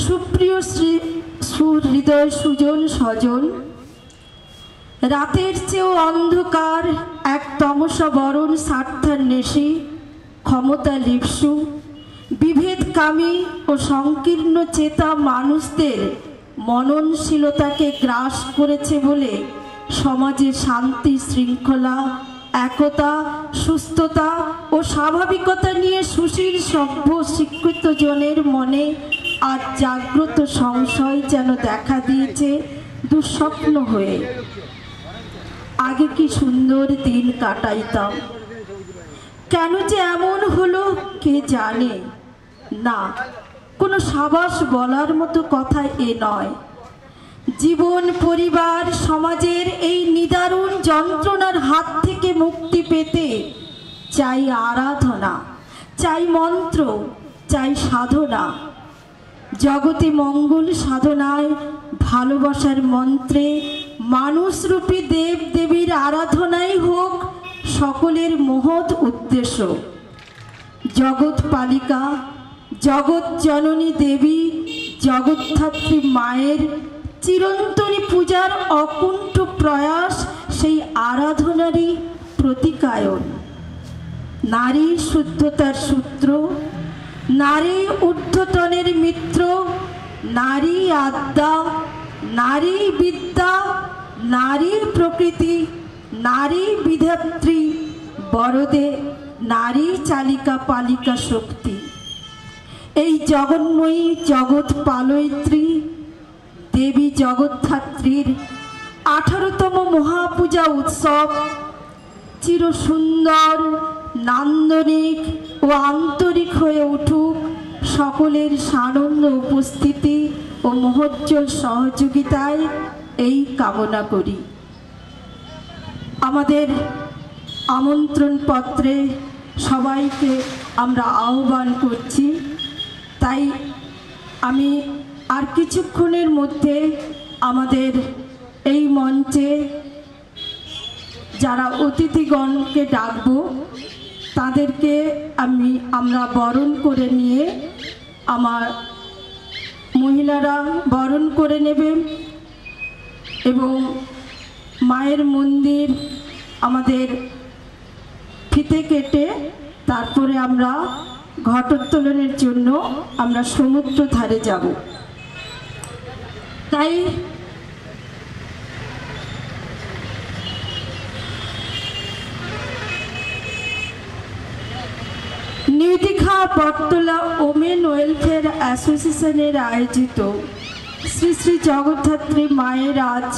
সুপ্রিয় শ্রী সুহৃদয় সুজন স্বজন, রাতের চেয়েও অন্ধকার এক তমসা বরণ স্বার্থান্বেষী ক্ষমতা লিপ্সু বিভেদকামী ও সংকীর্ণ চেতা মানুষদের মননশীলতাকে গ্রাস করেছে বলে সমাজে শান্তি, শৃঙ্খলা, একতা, সুস্থতা ও স্বাভাবিকতা নিয়ে সুশীল সভ্য শিক্ষিত জনের মনে আজ জাগ্রত সংশয় যেন দেখা দিয়েছে দুঃস্বপ্ন হয়ে। আগে কি সুন্দর দিন কাটাইতাম, কেন যে এমন হলো কে জানে। না, কোনো সাবাস বলার মতো কথা এ নয়। জীবন, পরিবার, সমাজের এই নিদারুণ যন্ত্রণার হাত থেকে মুক্তি পেতে চাই আরাধনা, চাই মন্ত্র, চাই সাধনা। জগতে মঙ্গল সাধনায় ভালোবাসার মন্ত্রে মানুষরূপী দেব দেবীর আরাধনাই হোক সকলের মহৎ উদ্দেশ্য। জগৎ পালিকা, জগৎ জননী দেবী, জগদ্ধাত্রী মায়ের চিরন্তনী পূজার অকুণ্ঠ প্রয়াস সেই আরাধনারই প্রতিকায়ন। নারী শুদ্ধতার সূত্র, নারী ঊর্ধ্বতনের মিত্র, নারী আদ্যা, নারী বিদ্যা, নারী প্রকৃতি, নারী বিধাত্রী, বরদে নারী চালিকা পালিকা শক্তি। এই জগন্ময়ী জগৎ পালয়িত্রী দেবী জগদ্ধাত্রীর 18তম মহাপূজা উৎসব চির সুন্দর, নান্দনিক ও আন্তরিক হয়ে উঠুক সকলের সানন্দ উপস্থিতি ও মহোজ্জ্বল সহযোগিতায় এই কামনা করি। আমাদের আমন্ত্রণ পত্রে সবাইকে আমরা আহ্বান করছি, তাই আমি আর কিছুক্ষণের মধ্যে আমাদের এই মঞ্চে যারা অতিথিগণকে ডাকব তাদেরকে আমরা বরণ করে নিয়ে আমার মহিলারা বরণ করে নেবে এবং মায়ের মন্দির আমাদের ফিতে কেটে তারপরে আমরা ঘটোত্তোলনের জন্য আমরা সমুদ্র ধারে যাব। তাই নিউ দীঘা বটতলা ওমেন ওয়েলফেয়ার অ্যাসোসিয়েশনের আয়োজিত শ্রী শ্রী জগদ্ধাত্রী মায়ের আজ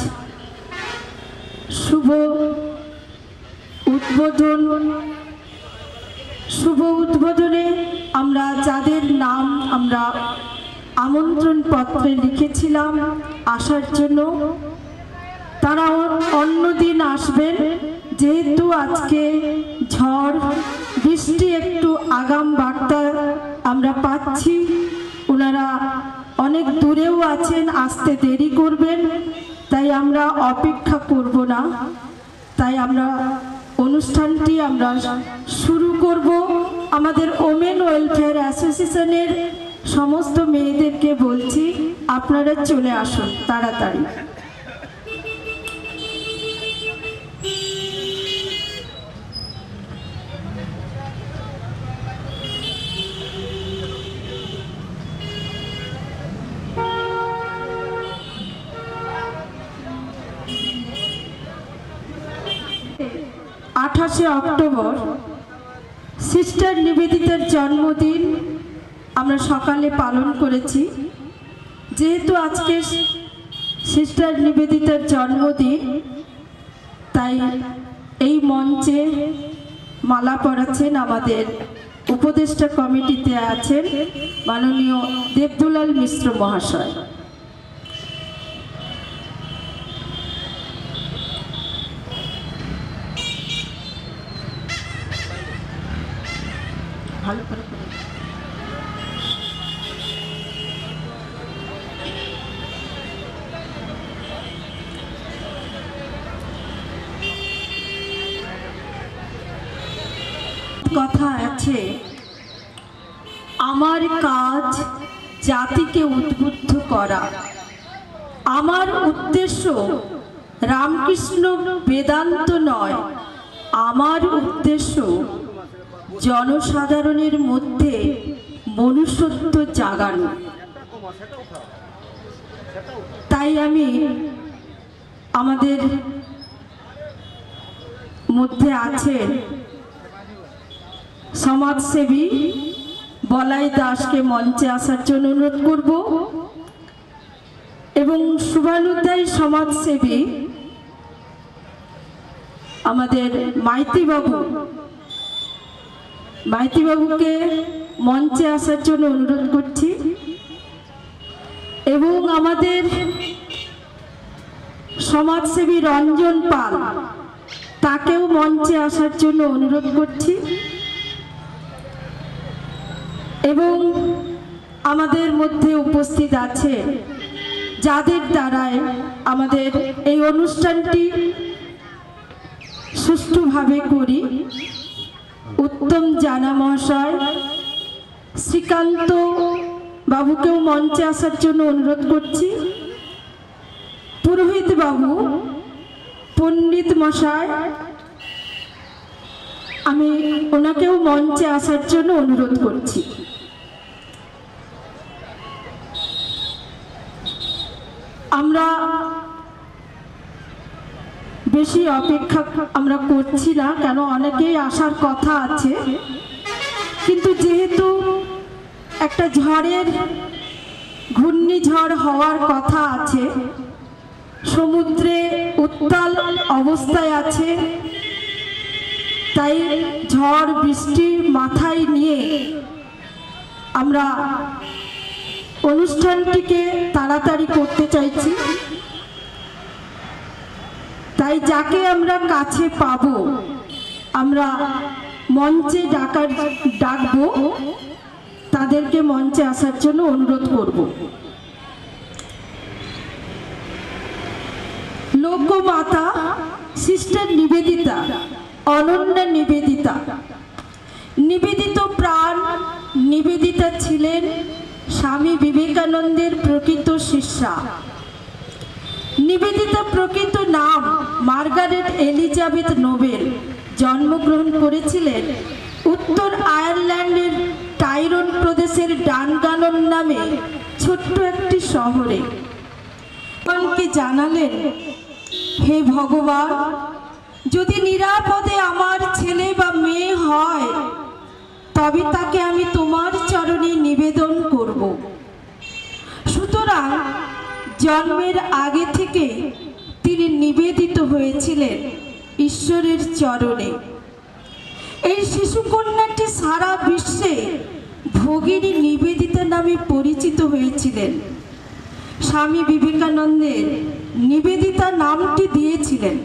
শুভ উদ্বোধনে আমরা যাদের নাম আমরা আমন্ত্রণ পত্রে লিখেছিলাম আসার জন্য, তারা অন্যদিন আসবেন। যেহেতু আজকে ঝড় বৃষ্টি একটু আগাম বার্তা আমরা পাচ্ছি, ওনারা অনেক দূরেও আছেন, আসতে দেরি করবেন, তাই আমরা অপেক্ষা করব না। তাই আমরা অনুষ্ঠানটি আমরা শুরু করব। আমাদের ওমেন ওয়েলফেয়ার অ্যাসোসিয়েশনের সমস্ত মেয়েদেরকে বলছি আপনারা চলে আসুন তাড়াতাড়ি। অক্টোবর সিস্টার নিবেদিতার জন্মদিন আমরা সকালে পালন করেছি। যেহেতু আজকে সিস্টার নিবেদিতার জন্মদিন, তাই এই মঞ্চে মালা পরাচ্ছেন আমাদের উপদেষ্টা কমিটিতে আছেন মাননীয় দেবদুলাল মিশ্র মহাশয়। ভালো করে কথা আছে, আমার কাজ জাতিকে উদ্বুদ্ধ করা। আমার উদ্দেশ্য রামকৃষ্ণ বেদান্ত নয়, আমার উদ্দেশ্য জনসাধারণের মধ্যে মনুষ্যত্ব জাগানো। তাই আমি আমাদের মধ্যে আছেন সমাজসেবী বলাই দাসকে মঞ্চে আসার জন্য অনুরোধ করব এবং শুভানুধ্যায়ী সমাজসেবী আমাদের মাইতি বাবুকে মঞ্চে আসার জন্য অনুরোধ করছি এবং আমাদের সমাজসেবী রঞ্জন পাল তাকেও মঞ্চে আসার জন্য অনুরোধ করছি এবং আমাদের মধ্যে উপস্থিত আছে যাদের দ্বারায় আমাদের এই অনুষ্ঠানটি সুষ্ঠুভাবে করি, উত্তম জানা মহাশয়, শ্রীকান্ত বাবুকেও মঞ্চে আসার জন্য অনুরোধ করছি, পুরোহিত বাবু, পণ্ডিত মশাই, আমি ওনাকেও মঞ্চে আসার জন্য অনুরোধ করছি। আমরা বেশি অপেক্ষা আমরা করছি না, কেন অনেকেই আসার কথা আছে, কিন্তু যেহেতু একটা ঘূর্ণিঝড় হওয়ার কথা আছে, সমুদ্রে উত্তাল অবস্থায় আছে, তাই ঝড় বৃষ্টি মাথায় নিয়ে আমরা অনুষ্ঠানটিকে তাড়াতাড়ি করতে চাইছি। তাই যাকে আমরা কাছে পাবো আমরা মঞ্চে ডাকবো, তাদেরকে মঞ্চে আসার জন্য অনুরোধ করব। লোকমাতা সিস্টার নিবেদিতা, অনন্যা নিবেদিতা, নিবেদিত প্রাণ নিবেদিতা ছিলেন স্বামী বিবেকানন্দের প্রকৃত শিষ্যা। নিবেদিতা প্রকৃত নাম মার্গারেট এলিজাবেথ নোবেল। জন্মগ্রহণ করেছিলেন উত্তর আয়ারল্যান্ডের টাইরন প্রদেশের ডানগানন নামে ছোট্ট একটি শহরে। ভগবানকে জানালেন, হে ভগবান, যদি নিরাপদে আমার ছেলে বা মেয়ে হয় তবে তাকে আমি তোমার চরণে নিবেদন করব। সুতরাং জন্মের আগে থেকে তিনি নিবেদিত হয়েছিলেন ঈশ্বরের চরণে। এই শিশুকন্যাটি সারা বিশ্বে ভগিনী নিবেদিতা নামে পরিচিত হয়েছিলেন। স্বামী বিবেকানন্দের নিবেদিতা নামটি দিয়েছিলেন।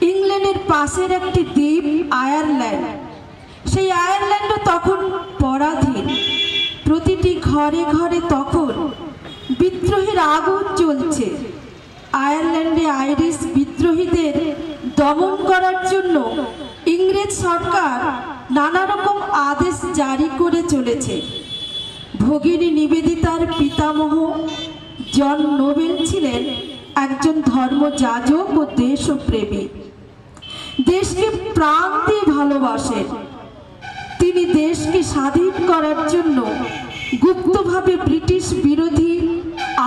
ইংল্যান্ডের পাশের একটি দ্বীপ আয়ারল্যান্ড, সেই আয়ারল্যান্ডও তখন পরাধীন। প্রতিটি ঘরে ঘরে তখন বিদ্রোহের আগুন চলছে। আয়ারল্যান্ডে আইরিশ বিদ্রোহীদের দমন করার জন্য ইংরেজ সরকার নানা রকম আদেশ জারি করে চলেছে। ভগিনী নিবেদিতার পিতামহ জন নোবেল ছিলেন একজন ধর্মযাজক ও দেশপ্রেমী। দেশকে প্রাণ দিয়ে ভালোবাসেন। তিনি দেশকে স্বাধীন করার জন্য গুপ্তভাবে ব্রিটিশ বিরোধী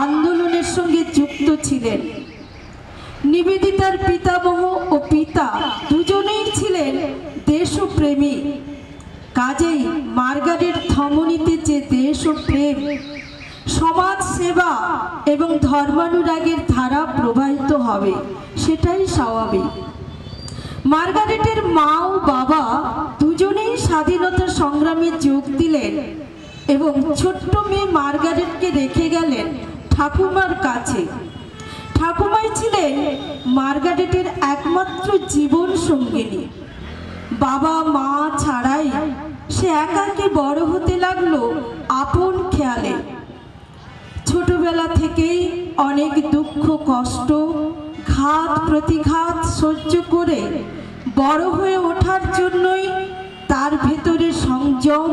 আন্দোলনের সঙ্গে যুক্ত ছিলেন। নিবেদিতার পিতামহ ও পিতা দুজনেই ছিলেন দেশপ্রেমী। কাজেই মার্গারেট ধমনীতে যে দেশপ্রেম, সমাজ সেবা এবং ধর্মানুরাগের ধারা প্রবাহিত হবে, সেটাই স্বাভাবিক। মার্গারেটের মা ও বাবা দুজনেই স্বাধীনতা সংগ্রামে যোগ দিলেন এবং ছোট্ট মেয়ে মার্গারেটকে রেখে গেলেন ঠাকুমার কাছে। ঠাকুমাই ছিলেন মার্গারেটের একমাত্র জীবন সঙ্গিনী। বাবা মা ছাড়াই সে একাকী বড় হতে লাগলো আপন খেয়ালে। ছোটবেলা থেকেই অনেক দুঃখ কষ্ট, ঘাত প্রতিঘাত সহ্য করে বড় হয়ে ওঠার জন্যই তার ভেতরে সংযম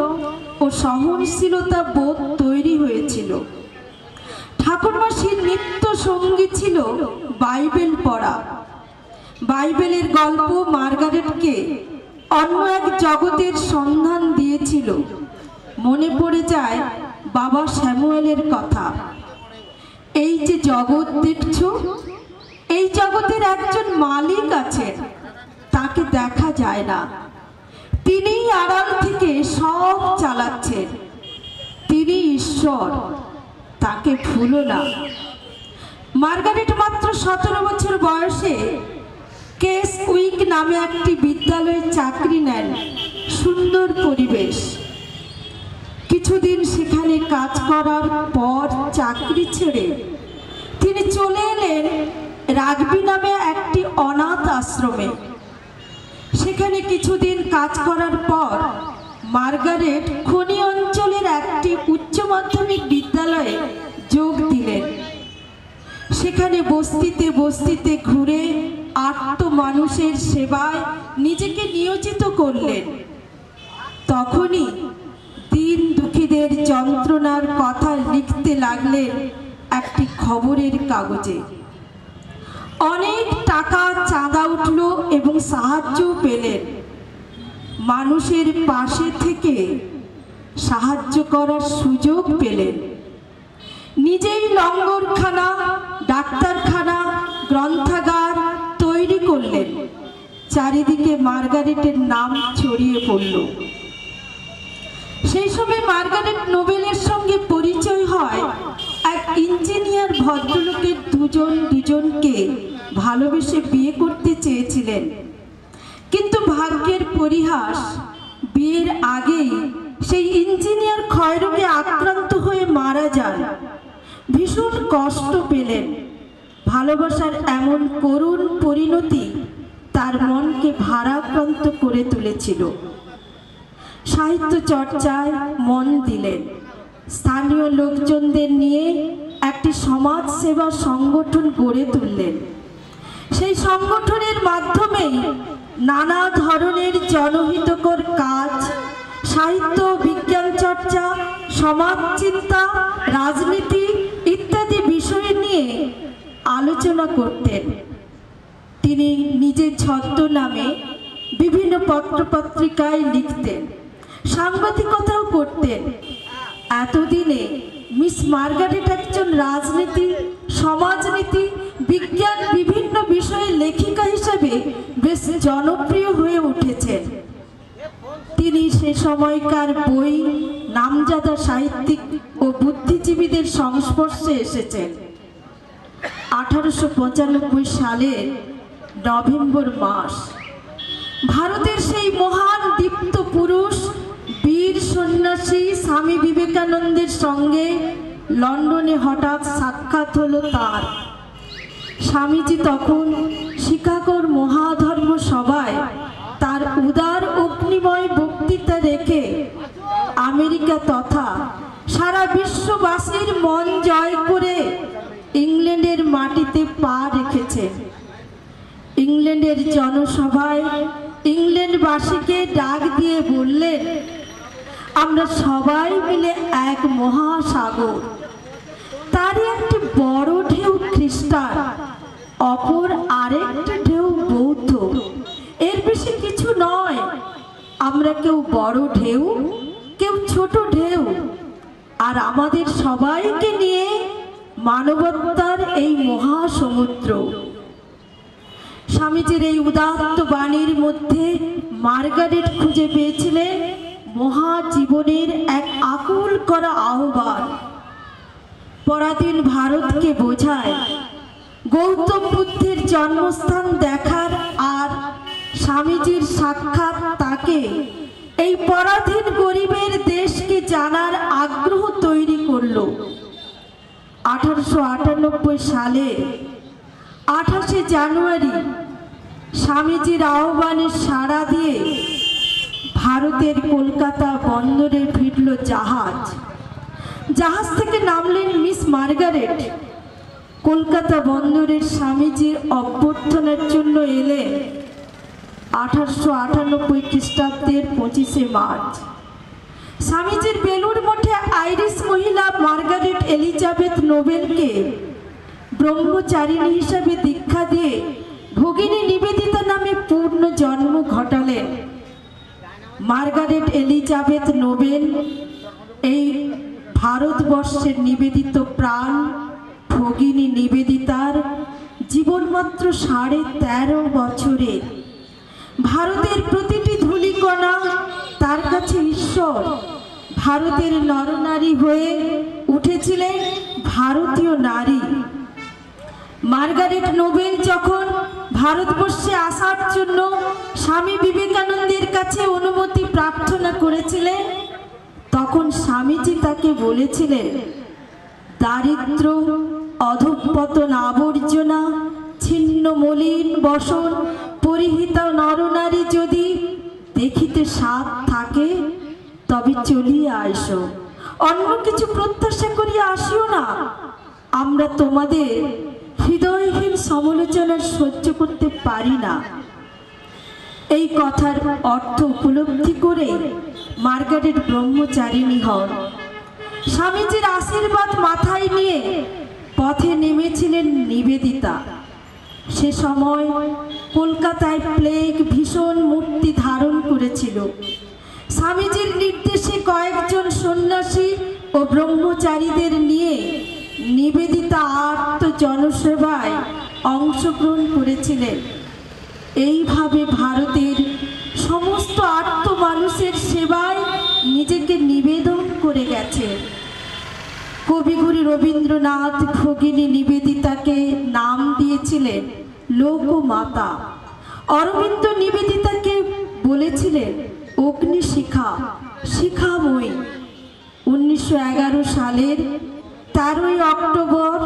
ও সহনশীলতা বোধ তৈরি হয়েছিল। ঠাকুরমাসির নিত্য সঙ্গী ছিল বাইবেল পড়া। বাইবেলের গল্প মার্গারেটকে অন্য এক জগতের সন্ধান দিয়েছিল। মনে পড়ে যায় বাবা স্যামুয়েলের কথা। এই যে জগৎ দেখছ, এই জগতের একজন মালিক আছেন, তাকে দেখা যায় না। তিনিই আড়াল থেকে সব চালাচ্ছেন। তিনি ঈশ্বর, তাকে ভুলো না। মার্গারেট মাত্র 17 বছর বয়সে কেস উইক নামে একটি বিদ্যালয়ে চাকরি নেন। সুন্দর পরিবেশ। কিছুদিন সেখানে কাজ করার পর চাকরি ছেড়ে তিনি চলে এলেন রাগবি নামে একটি অনাথ আশ্রমে। সেখানে কিছুদিন কাজ করার পর মার্গারেট খনি অঞ্চলের একটি উচ্চ মাধ্যমিক বিদ্যালয়ে যোগ দিলেন। সেখানে বস্তিতে বস্তিতে ঘুরে আর্ত মানুষের সেবায় নিজেকে নিয়োজিত করলেন। তখনই দিন দুঃখীদের যন্ত্রণার কথা লিখতে লাগলেন একটি খবরের কাগজে। অনেক টাকা চাঁদা উঠল এবং সাহায্যও পেলেন। মানুষের পাশে থেকে সাহায্য করার সুযোগ পেলেন। নিজেই লঙ্গরখানা, ডাক্তারখানা, গ্রন্থাগার তৈরি করলেন। চারিদিকে মার্গারেটের নাম ছড়িয়ে পড়ল। সেই সময় মার্গারেট নোবেলের সঙ্গে পরিচয় হয় এক ইঞ্জিনিয়ার ভদ্রলোকের। দুজনকে ভালোবেসে বিয়ে করতে চেয়েছিলেন, কিন্তু ভাগ্যের পরিহাস, বিয়ের আগেই সেই ইঞ্জিনিয়ার ক্ষয়রোগে আক্রান্ত হয়ে মারা যান। ভীষণ কষ্ট পেলেন। ভালোবাসার এমন করুণ পরিণতি তার মনকে ভারাক্রান্ত করে তুলেছিল। সাহিত্য চর্চায় মন দিলেন। স্থানীয় লোকজনদের নিয়ে একটি সমাজ সেবা সংগঠন গড়ে তুললেন। সেই সংগঠনের মাধ্যমেই নানা ধরনের জনহিতকর কাজ, সাহিত্য, বিজ্ঞান চর্চা, সমাজ চিন্তা, রাজনীতি ইত্যাদি বিষয় নিয়ে আলোচনা করতেন। তিনি নিজের ছদ্মনামে বিভিন্ন পত্রপত্রিকায় লিখতেন, সাংবাদিকতাও করতেন। এতদিনে মিস মার্গারেট একজন রাজনীতি, সমাজনীতি, বিজ্ঞান বিভিন্ন বিষয়ে লেখিকা হিসেবে বেশ জনপ্রিয় হয়ে উঠেছেন। তিনি সে সময়কার বই, নামজাদা সাহিত্যিক ও বুদ্ধিজীবীদের সংস্পর্শে এসেছেন। 1895 সালের নভেম্বর মাস ভারতের সেই মহান দীপ্ত পুরুষ, বীর সন্ন্যাসী স্বামী বিবেকানন্দের সঙ্গে লন্ডনে হঠাৎ সাক্ষাৎ হলো তার। স্বামীজি তখন শিকাগোর মহাধর্ম সভায় তার উদার অগ্নিময় বক্তৃতা রেখে আমেরিকা তথা সারা বিশ্ববাসীর মন জয় করে ইংল্যান্ডের মাটিতে পা রেখেছেন। ইংল্যান্ডের জনসভায় ইংল্যান্ডবাসীকে ডাক দিয়ে বললেন, আমরা সবাই মিলে এক মহাসাগর, তারই একটি বড় ঢেউ খ্রিস্টান, অপর আরেকটি ঢেউ বৌদ্ধ। এর বেশি কিছু নয়। আমরা কেউ বড় ঢেউ, কেউ ছোট ঢেউ, আর আমাদের সবাইকে নিয়ে মানবতার এই মহাসমুদ্র। স্বামীজির এই উদাত্ত বাণীর মধ্যে মার্গারেট খুঁজে পেয়েছিলেন মহাজীবনের এক আকুল করা আহ্বান। পরাধীন ভারতকে বোঝায় গৌতম বুদ্ধের জন্মস্থান দেখার আর স্বামীজির সাক্ষাৎ তাকে এই পরাধীন গরিবের দেশকে জানার আগ্রহ তৈরি করল। 1898 সালে 28 জানুয়ারি স্বামীজির আহ্বানে সাড়া দিয়ে ভারতের কলকাতা বন্দরে ফিরল জাহাজ। জাহাজ থেকে নামলেন মিস মার্গারেট। কলকাতা বন্দরের স্বামীজির অভ্যর্থনার জন্য এলেন 1898 খ্রিস্টাব্দের 25শে মার্চ। স্বামীজির বেলুড় মঠে আইরিশ মহিলা মার্গারেট এলিজাবেথ নোবেলকে ব্রহ্মচারিণী হিসাবে দীক্ষা দিয়ে ভগিনী নিবেদিতা নামে পূর্ণ জন্ম ঘটালেন। মার্গারেট এলিজাবেথ নোবেল এই ভারতবর্ষের নিবেদিত প্রাণ ভগিনী নিবেদিতার জীবন মাত্র 13.5 বছরে। ভারতের প্রতিটি ধূলিকণা তার কাছে ঈশ্বর। ভারতের নরনারী হয়ে উঠেছিলেন ভারতীয় নারী। মার্গারেট নোবেল যখন ভারতবর্ষে আসার জন্য স্বামী বিবেকানন্দের কাছে অনুমতি প্রার্থনা করেছিলেন, তখন স্বামীজি তাকে বলেছিলেন, দারিদ্র, অধঃপতন, আবর্জনা, ছিন্ন মলিন বসন পরিহিতা নরনারী যদি দেখিতে স্বাদ থাকে, তবে চলিয়া আইসো, অন্য কিছু প্রত্যাশা করিয়া আসিও না। আমরা তোমাদের হৃদয়হীন সমালোচনা সহ্য করতে পারি না। এই কথার অর্থ উপলব্ধি করে মার্গারেট ব্রহ্মচারিণী হন। স্বামীজির আশীর্বাদ মাথায় নিয়ে পথে নেমেছিলেন নিবেদিতা। সে সময় কলকাতায় প্লেগ ভীষণ মূর্তি ধারণ করেছিল। স্বামীজির নির্দেশে কয়েকজন সন্ন্যাসী ও ব্রহ্মচারীদের নিয়ে নিবেদিতা আত্ম জনসেবায় অংশগ্রহণ করেছিলেন। এইভাবে ভারতের সমস্ত আত্ম মানুষের সেবায় নিজেকে নিবেদন করে গেছে। কবিগুরু রবীন্দ্রনাথ ভগিনী নিবেদিতাকে নাম দিয়েছিলেন লোকমাতা। অরবিন্দ নিবেদিতাকে বলেছিলেন অগ্নিশিখা, শিখাময়ী। 1911 সালের 13 অক্টোবর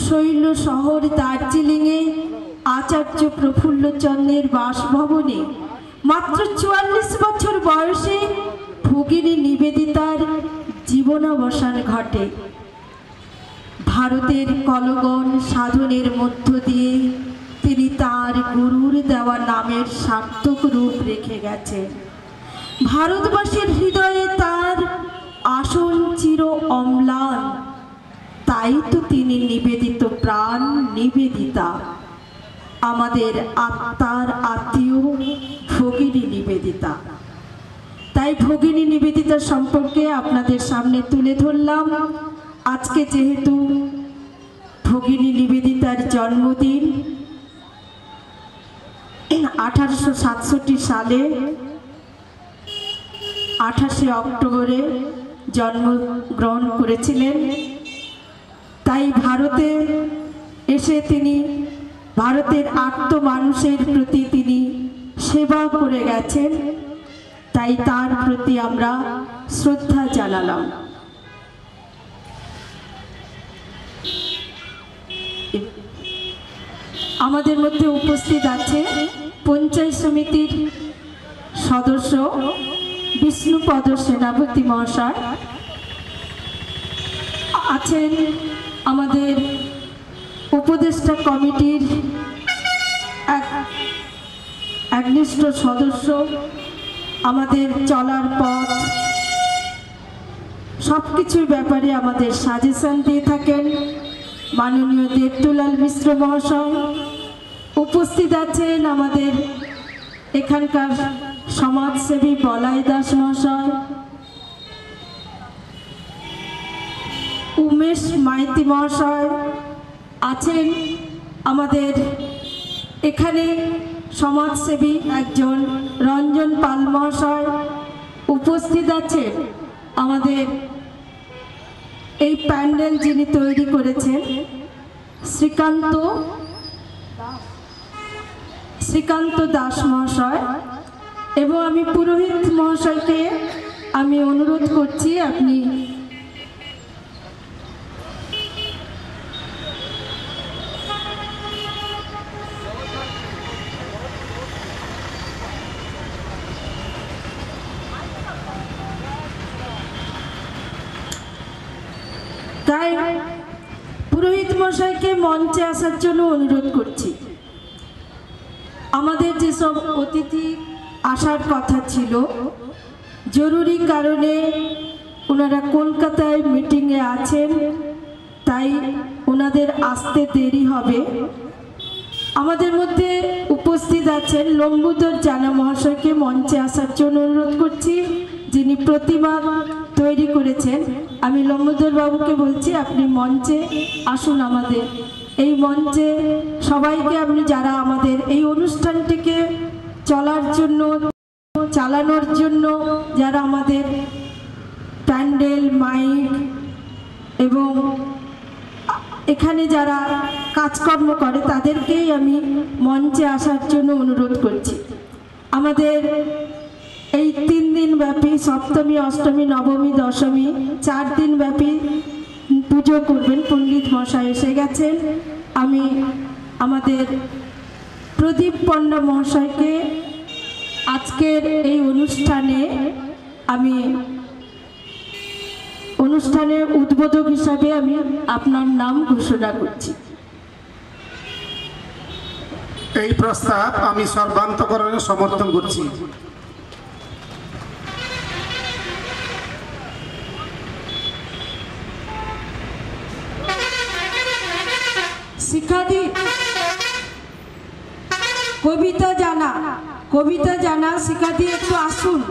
শৈল শহর দার্জিলিংয়ে আচার্য প্রফুল্লচন্দ্রের বাসভবনে মাত্র 44 বছর বয়সে ভগিনী নিবেদিতার জীবনাবসান ঘটে। ভারতের কলগণ সাধনের মধ্য দিয়ে তিনি তার গুরুর দেওয়া নামের সার্থক রূপ রেখে গেছেন। ভারতবাসীর হৃদয়ে তার আসন চির অম্লান। তাই তো তিনি নিবেদিত প্রাণ নিবেদিতা, আমাদের আত্মার আত্মীয় ভগিনী নিবেদিতা। তাই ভগিনী নিবেদিতা সম্পর্কে আপনাদের সামনে তুলে ধরলাম। আজকে যেহেতু ভগিনী নিবেদিতার জন্মদিন, 1867 সালে 28 অক্টোবরে জন্মগ্রহণ করেছিলেন। তাই ভারতে এসে তিনি ভারতের আত্ম মানুষের প্রতি তিনি সেবা করে গেছেন। তাই তার প্রতি আমরা শ্রদ্ধা জানালাম। আমাদের মধ্যে উপস্থিত আছে পঞ্চায়েত সমিতির সদস্য বিষ্ণুপদ সেনাপতি মহাশয়, আছেন আমাদের উপদেষ্টা কমিটির একনিষ্ঠ সদস্য, আমাদের চলার পথ সব কিছুর ব্যাপারে আমাদের সাজেশন দিয়ে থাকেন মাননীয় দেবদুলাল মিশ্র মহাশয়। উপস্থিত আছেন আমাদের এখানকার সমাজসেবী বলাই দাস মহাশয়, উমেশ মাইতি মহাশয়, আছেন আমাদের এখানে সমাজসেবী একজন রঞ্জন পাল মহাশয়। উপস্থিত আছেন আমাদের এই প্যান্ডেল যিনি তৈরি করেছেন শ্রীকান্ত দাস মহাশয়, এবং আমি পুরোহিত মহাশয়কে আমি অনুরোধ করছি আপনি তাই পুরোহিত মশাইকে মঞ্চে আসার জন্য অনুরোধ করছি। আমাদের যেসব অতিথি আসার কথা ছিল, জরুরি কারণে ওনারা কলকাতায় মিটিংয়ে আছেন, তাই ওনাদের আসতে দেরি হবে। আমাদের মধ্যে উপস্থিত আছেন লম্বোদর জানা মহাশয়কে মঞ্চে আসার জন্য অনুরোধ করছি, যিনি প্রতিমা তৈরি করেছেন। আমি লম্বোদর বাবুকে বলছি আপনি মঞ্চে আসুন। আমাদের এই মঞ্চে সবাইকে আপনি যারা আমাদের এই অনুষ্ঠানটিকে চালানোর জন্য যারা আমাদের প্যান্ডেল, মাইক এবং এখানে যারা কাজকর্ম করে তাদেরকেই আমি মঞ্চে আসার জন্য অনুরোধ করছি। আমাদের এই 3 দিন ব্যাপী সপ্তমী, অষ্টমী, নবমী, দশমী 4 দিন ব্যাপী পুজো করবেন। পণ্ডিত মশাই এসে গেছেন। আমি আমাদের প্রদীপ পণ্ডা মহাশয়কে আজকের এই অনুষ্ঠানের উদ্বোধক হিসাবে আমি আপনার নাম ঘোষণা করছি। এই প্রস্তাব আমি সর্বান্তকরণে সমর্থন করছি। শিখাদি কবিতা জানা শিখাদি একটু আসুন।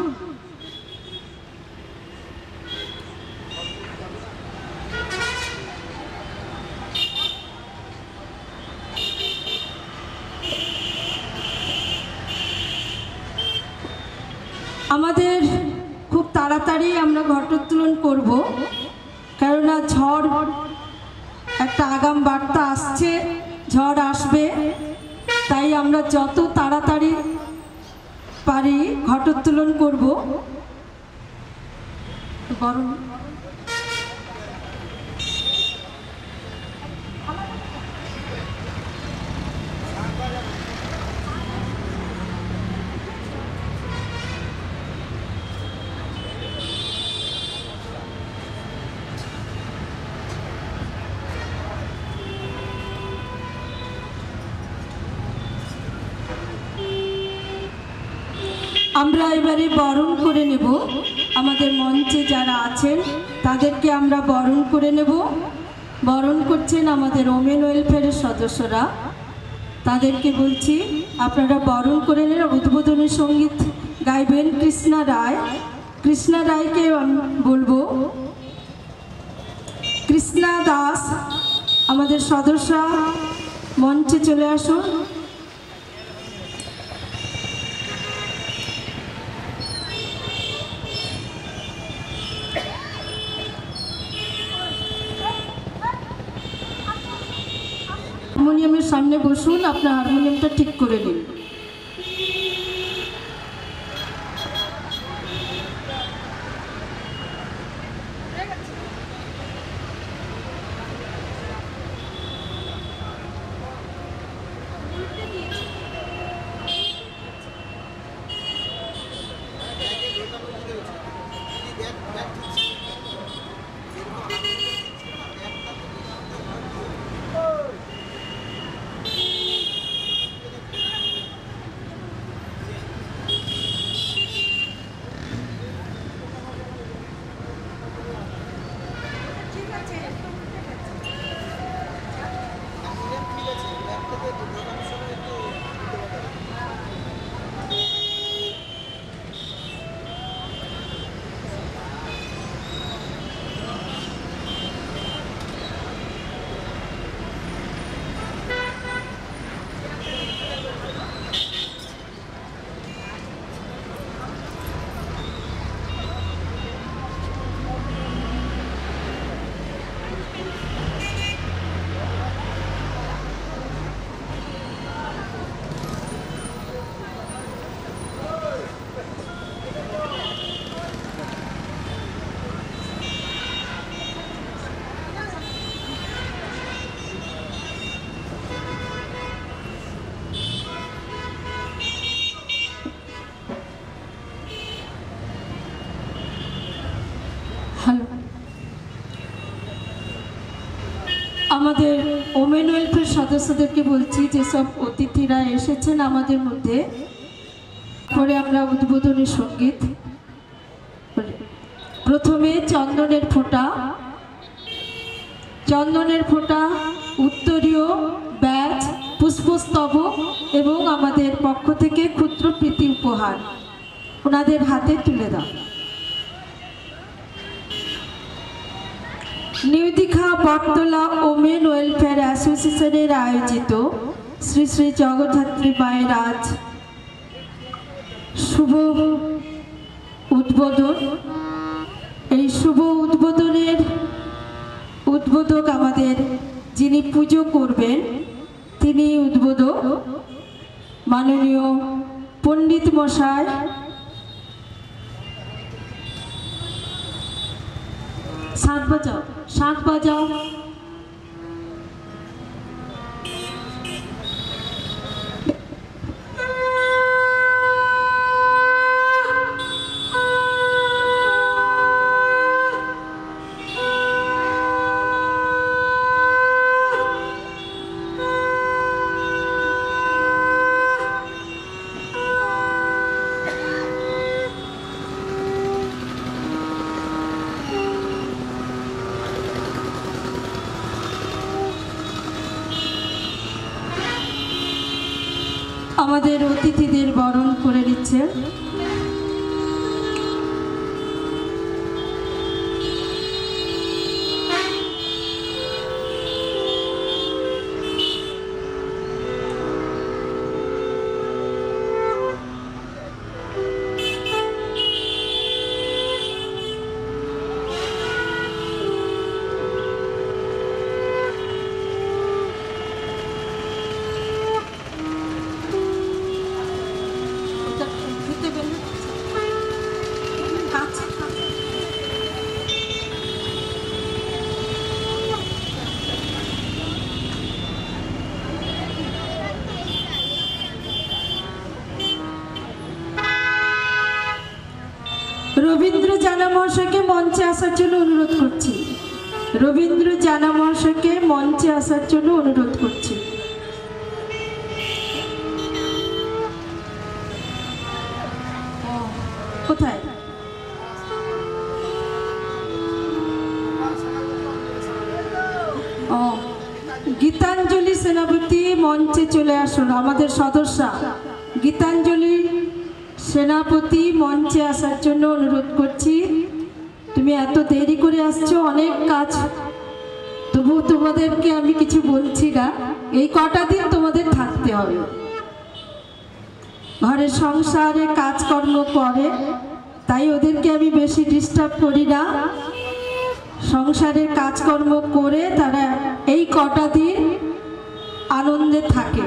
আমাদের খুব তাড়াতাড়ি আমরা ঘটোত্তোলন করব, কেননা ঝড় একটা আগাম বার্তা আসছে, ঝড় আসবে। তাই আমরা যত তাড়াতাড়ি পারি ঘটোত্তোলন করব। গরম আমরা এবারে বরণ করে নেব। আমাদের মঞ্চে যারা আছেন তাদেরকে আমরা বরণ করে নেব। বরণ করছেন আমাদের ওমেন ওয়েলফেয়ারের সদস্যরা। তাদেরকে বলছি আপনারা বরণ করে নেন। উদ্বোধনী সঙ্গীত গাইবেন কৃষ্ণা রায়। কৃষ্ণা রায়কে বলবো। কৃষ্ণা দাস আমাদের সদস্য মঞ্চে চলে আসুন। হারমোনিয়ামের সামনে বসুন, আপনার হারমোনিয়ামটা ঠিক করে নিন। আমাদের ওমেন ওয়েলফেয়ার সদস্যদেরকে বলছি যেসব অতিথিরা এসেছেন আমাদের মধ্যে, পরে আমরা উদ্বোধনী সঙ্গীত প্রথমে চন্দনের ফোঁটা, উত্তরীয়, ব্যাজ, পুষ্পস্তবক এবং আমাদের পক্ষ থেকে ক্ষুদ্র প্রীতি উপহার ওনাদের হাতে তুলে দাও। নিউ দীঘা বটতলা ওমেন ওয়েলফেয়ার অ্যাসোসিয়েশনের আয়োজিত শ্রী শ্রী জগদ্ধাত্রী মায়ের আজ শুভ উদ্বোধন। এই শুভ উদ্বোধনের উদ্বোধক আমাদের যিনি পুজো করবেন তিনি উদ্বোধক মাননীয় পণ্ডিত মশাই শাঁখ বাজাও। আমাদের অতিথিদের বরণ করে নিচ্ছেন। রবীন্দ্র জানা মহাশয়কে মঞ্চে আসার জন্য অনুরোধ করছি। রবীন্দ্র জানা মহাশয়কে মঞ্চে আসার জন্য অনুরোধ করছি। কোথায়? গীতাঞ্জলি সেনাপতি মঞ্চে চলে আসুন। আমাদের সদস্যা গীতাঞ্জলি সেনাপতি মঞ্চে আসার জন্য অনুরোধ করছি। তুমি এত দেরি করে আসছো, অনেক কাজ, তবু তোমাদেরকে আমি কিছু বলছি না। এই কটা দিন তোমাদের থাকতে হবে, ঘরের সংসারে কাজকর্ম করে, তাই ওদেরকে আমি বেশি ডিস্টার্ব করি না। সংসারের কাজকর্ম করে তারা এই কটা দিন আনন্দে থাকে,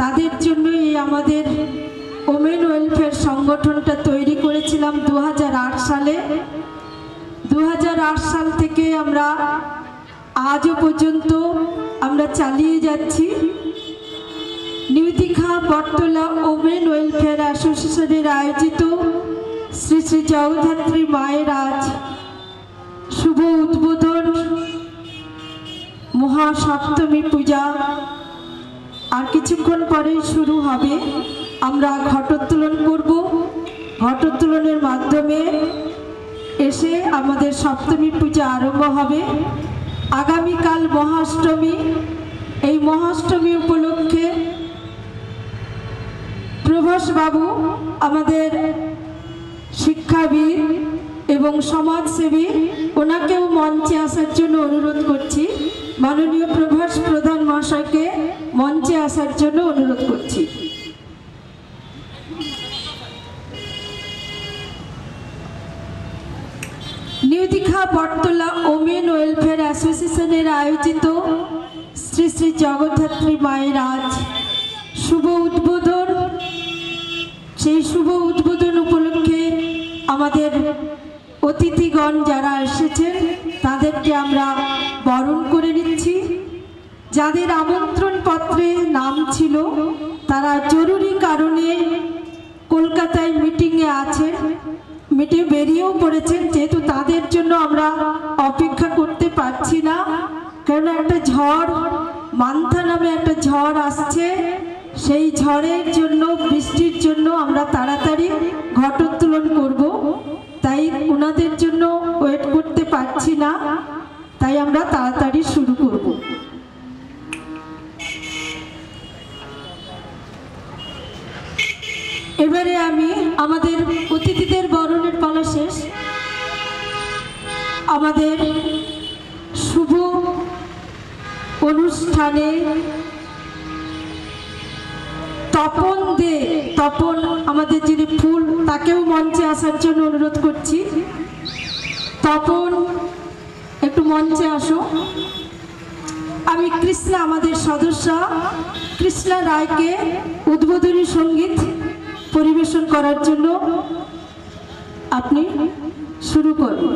তাদের জন্য এই আমাদের ওমেন ওয়েলফেয়ার সংগঠনটা তৈরি করেছিলাম 2008 সালে। 2008 সাল থেকে আমরা আজও পর্যন্ত আমরা চালিয়ে যাচ্ছি। নিউ দীঘা বটতলা ওমেন ওয়েলফেয়ার অ্যাসোসিয়েশনের আয়োজিত শ্রী শ্রী জগদ্ধাত্রী মায়ের আজ শুভ উদ্বোধন, মহাসপ্তমী পূজা আর কিছুক্ষণ পরেই শুরু হবে। আমরা ঘটোত্তোলন করব। ঘটোত্তোলনের মাধ্যমে এসে আমাদের সপ্তমী পূজা আরম্ভ হবে। আগামীকাল মহাষ্টমী। এই মহাষ্টমী উপলক্ষে প্রভাস বাবু আমাদের শিক্ষাবিদ এবং সমাজসেবী, ওনাকেও মঞ্চে আসার জন্য অনুরোধ করছি। মাননীয় প্রভাস প্রধান মহাশয়কে মঞ্চে আসার জন্য অনুরোধ করছি। নিউ দীঘা বটতলা ওমেন ওয়েলফেয়ার অ্যাসোসিয়েশনের আয়োজিত শ্রী শ্রী জগদ্ধাত্রী মায়ের আজ শুভ উদ্বোধন। সেই শুভ উদ্বোধন উপলক্ষে আমাদের অতিথিগণ যারা এসেছেন তাদেরকে আমরা বরণ করে নিচ্ছি। যাদের আমন্ত্রণ পত্রে নাম ছিল তারা জরুরি কারণে কলকাতায় মিটিংয়ে আছেন, মিটিং বেরিয়েও পড়েছেন। যেহেতু তাদের জন্য আমরা অপেক্ষা করতে পারছি না, কারণ একটা ঝড়, মান্থা নামে একটা ঝড় আসছে। সেই ঝড়ের জন্য, বৃষ্টির জন্য আমরা তাড়াতাড়ি ঘটোত্তোলন করব। তাই ওনাদের জন্য ওয়েট করতে পারছি না, তাই আমরা তাড়াতাড়ি শুরু করব। এবারে আমি আমাদের অতিথিদের বরণের পালা শেষ, আমাদের শুভ অনুষ্ঠানে তপন আমাদের যিনি ফুল, তাকেও মঞ্চে আসার জন্য অনুরোধ করছি। তপন একটু মঞ্চে আসো। আমি কৃষ্ণা, আমাদের সদস্য কৃষ্ণা রায়কে উদ্বোধনী সঙ্গীত পরিবেশন করার জন্য আপনি শুরু করুন।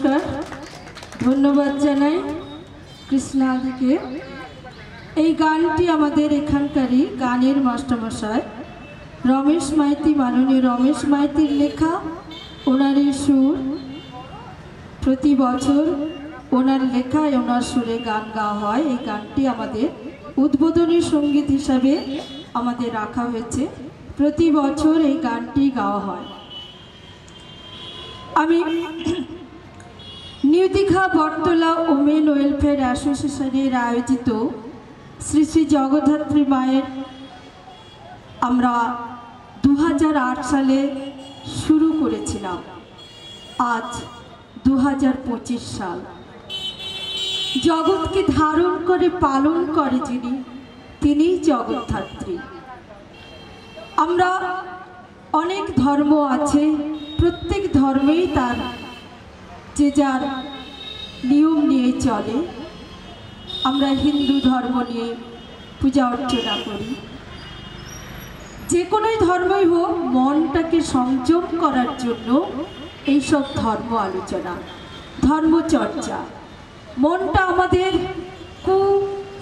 নমস্কার, ধন্যবাদ জানাই কৃষ্ণাদিকে। এই গানটি আমাদের এখানকারই গানের মাস্টারমশাই রমেশ মাইতি, মাননীয় রমেশ মাইতির লেখা। ওনারই সুর, প্রতি বছর ওনার লেখায় ওনার সুরে গান গাওয়া হয়। এই গানটি আমাদের উদ্বোধনী সঙ্গীত হিসাবে আমাদের রাখা হয়েছে, প্রতি বছর এই গানটি গাওয়া হয়। আমি নিউ দীঘা বটতলা ওমেন ওয়েলফেয়ার অ্যাসোসিয়েশনের আয়োজিত শ্রী শ্রী জগদ্ধাত্রী মায়ের আমরা 2008 সালে শুরু করেছিলাম। আজ 2025 সাল। জগৎকে ধারণ করে পালন করে যিনি, তিনিই জগদ্ধাত্রী। আমরা অনেক ধর্ম আছে, প্রত্যেক ধর্মেই তার যে যার নিয়ম নিয়ে চলে। আমরা হিন্দু ধর্ম নিয়ে পূজা অর্চনা করি। যে কোনো ধর্মই হোক, মনটাকে সংযম করার জন্য এইসব ধর্ম আলোচনা, ধর্মচর্চা। মনটা আমাদের কু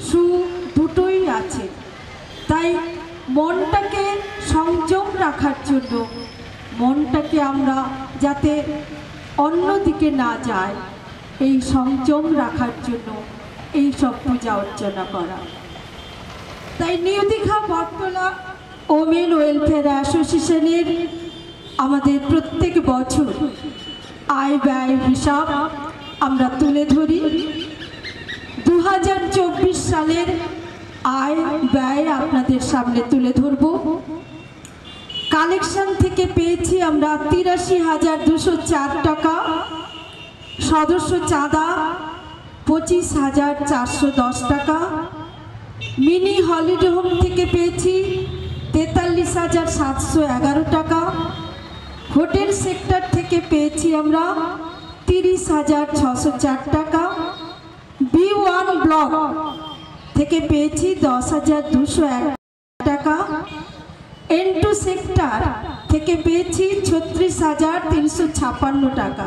সু দুটোই আছে, তাই মনটাকে সংযম রাখার জন্য, মনটাকে আমরা যাতে অন্যদিকে না যায়, এই সংযম রাখার জন্য এই সব পূজা অর্চনা করা। তাই নিউ দীঘা বটতলা ওমেন ওয়েলফেয়ার অ্যাসোসিয়েশনের আমাদের প্রত্যেক বছর আয় ব্যয় হিসাব আমরা তুলে ধরি। 2024 সালের আয় ব্যয় আপনাদের সামনে তুলে ধরব। কালেকশন থেকে পেয়েছি আমরা 83,204 টাকা। সদস্য চাঁদা 25,410 টাকা। মিনি হলিডে হোম থেকে পেয়েছি 43,711 টাকা। হোটেল সেক্টর থেকে পেয়েছি আমরা 30,604 টাকা। B1 ব্লক থেকে পেয়েছি 10,201 টাকা। N2 সেক্টর থেকে পেয়েছি 36,356 টাকা।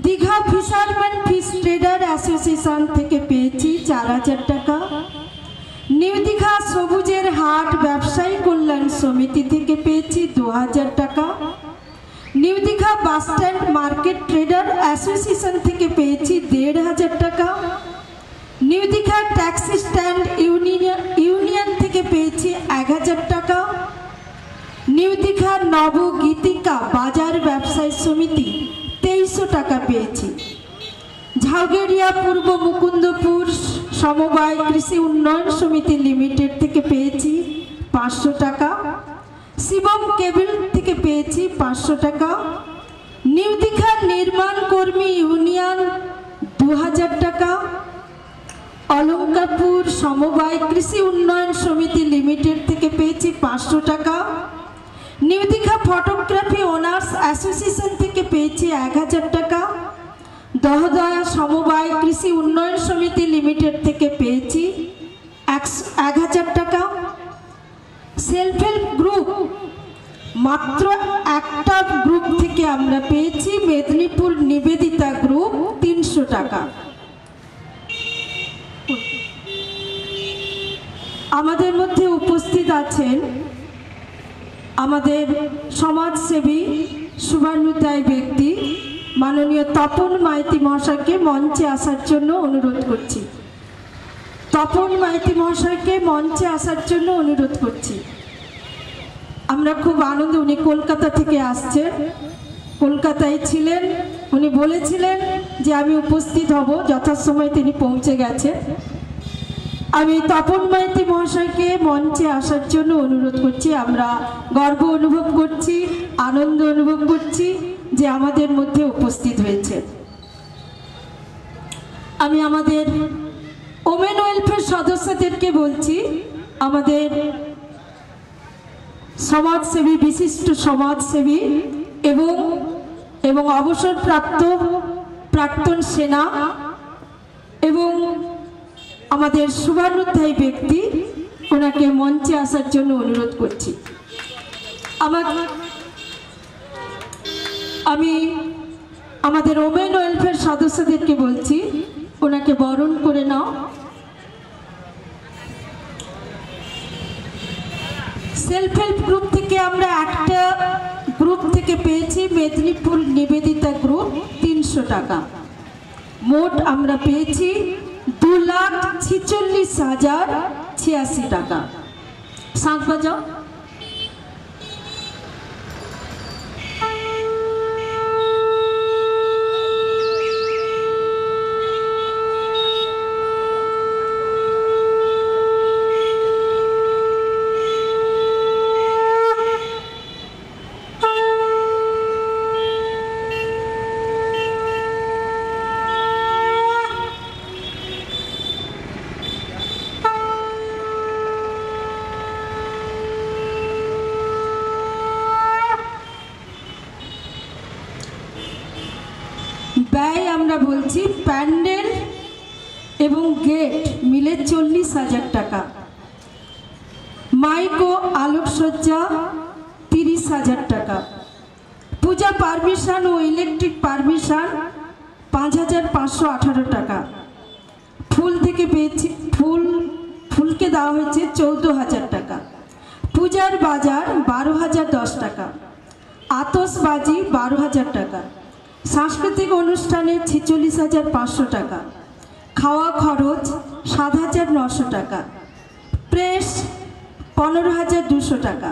Digha fisherman fish trader association থেকে পেয়েছি 4,000 টাকা। নিউ দীঘা সবুজের হাট ব্যবসায়ী কল্যাণ সমিতি থেকে পেয়েছি 2,000 টাকা। New Digha bus stand market trader association থেকে পেয়েছি 1,500 টাকা। New Digha taxi stand union থেকে পেয়েছি 1,000 টাকা। নিউ দীঘা নবগীতিকা বাজার ব্যবসায়ী সমিতি 2,300 টাকা পেয়েছি। ঝাউগেরিয়া পূর্ব মুকুন্দপুর সমবায় কৃষি উন্নয়ন সমিতি লিমিটেড থেকে পেয়েছি 500 টাকা। শিবম কেবল থেকে পেয়েছি 500 টাকা। নিউ দীঘা নির্মাণ কর্মী ইউনিয়ন 2,000 টাকা। অলঙ্কারপুর সমবায় কৃষি উন্নয়ন সমিতি লিমিটেড থেকে পেয়েছি 500 টাকা। New Digha photography owners association থেকে পেয়েছি 1,000 টাকা। দহদয়া সমবায় কৃষি উন্নয়ন সমিতি লিমিটেড থেকে পেয়েছি 1,000 টাকা। সেলফ হেল্প গ্রুপ, মাত্র একটা গ্রুপ থেকে আমরা পেয়েছি মেদিনীপুর নিবেদিতা গ্রুপ 300 টাকা। আমাদের মধ্যে উপস্থিত আছেন আমাদের সমাজসেবী শুভানুধ্যায়ী ব্যক্তি মাননীয় তপন মাইতি মহাশয়কে মঞ্চে আসার জন্য অনুরোধ করছি। তপন মাইতি মহাশয়কে মঞ্চে আসার জন্য অনুরোধ করছি। আমরা খুব আনন্দ, উনি কলকাতা থেকে আসছেন, কলকাতায় ছিলেন। উনি বলেছিলেন যে আমি উপস্থিত হব, যথাসময়ে তিনি পৌঁছে গেছেন। আমি তপন মাইতি মহাশয়কে মঞ্চে আসার জন্য অনুরোধ করছি। আমরা গর্ব অনুভব করছি, আনন্দ অনুভব করছি যে আমাদের মধ্যে উপস্থিত হয়েছে। আমি আমাদের ওমেন ওয়েলফেয়ার সদস্যদেরকে বলছি, আমাদের সমাজসেবী, বিশিষ্ট সমাজসেবী এবং অবসরপ্রাপ্ত প্রাক্তন সেনা এবং আমাদের শুভানুধ্যায়ী ব্যক্তি, ওনাকে মঞ্চে আসার জন্য অনুরোধ করছি। আমি আমাদের ওমেন ওয়েলফেয়ার সদস্যদেরকে বলছি ওনাকে বরণ করে নাও। সেলফ হেল্প গ্রুপ থেকে আমরা একটা গ্রুপ থেকে পেয়েছি মেদিনীপুর নিবেদিতা গ্রুপ 300 টাকা। মোট আমরা পেয়েছি 2,46,086 টাকা। শাঁখ বাজাও। ব্যয় আমরা বলছি প্যান্ডেল এবং গেট মিলে 40,000 টাকা, মাইক ও আলোকসজ্জা 30,000 টাকা, পূজা পারমিশন ও ইলেকট্রিক পারমিশন 5,518 টাকা, ফুল থেকে পেয়েছি ফুলকে দেওয়া হয়েছে 14,000 টাকা, পূজার বাজার 12,010 টাকা, আতশবাজি 12,000 টাকা, সাংস্কৃতিক অনুষ্ঠানে 46,500 টাকা, খাওয়া খরচ 7,900 টাকা, প্রেস 15,200 টাকা,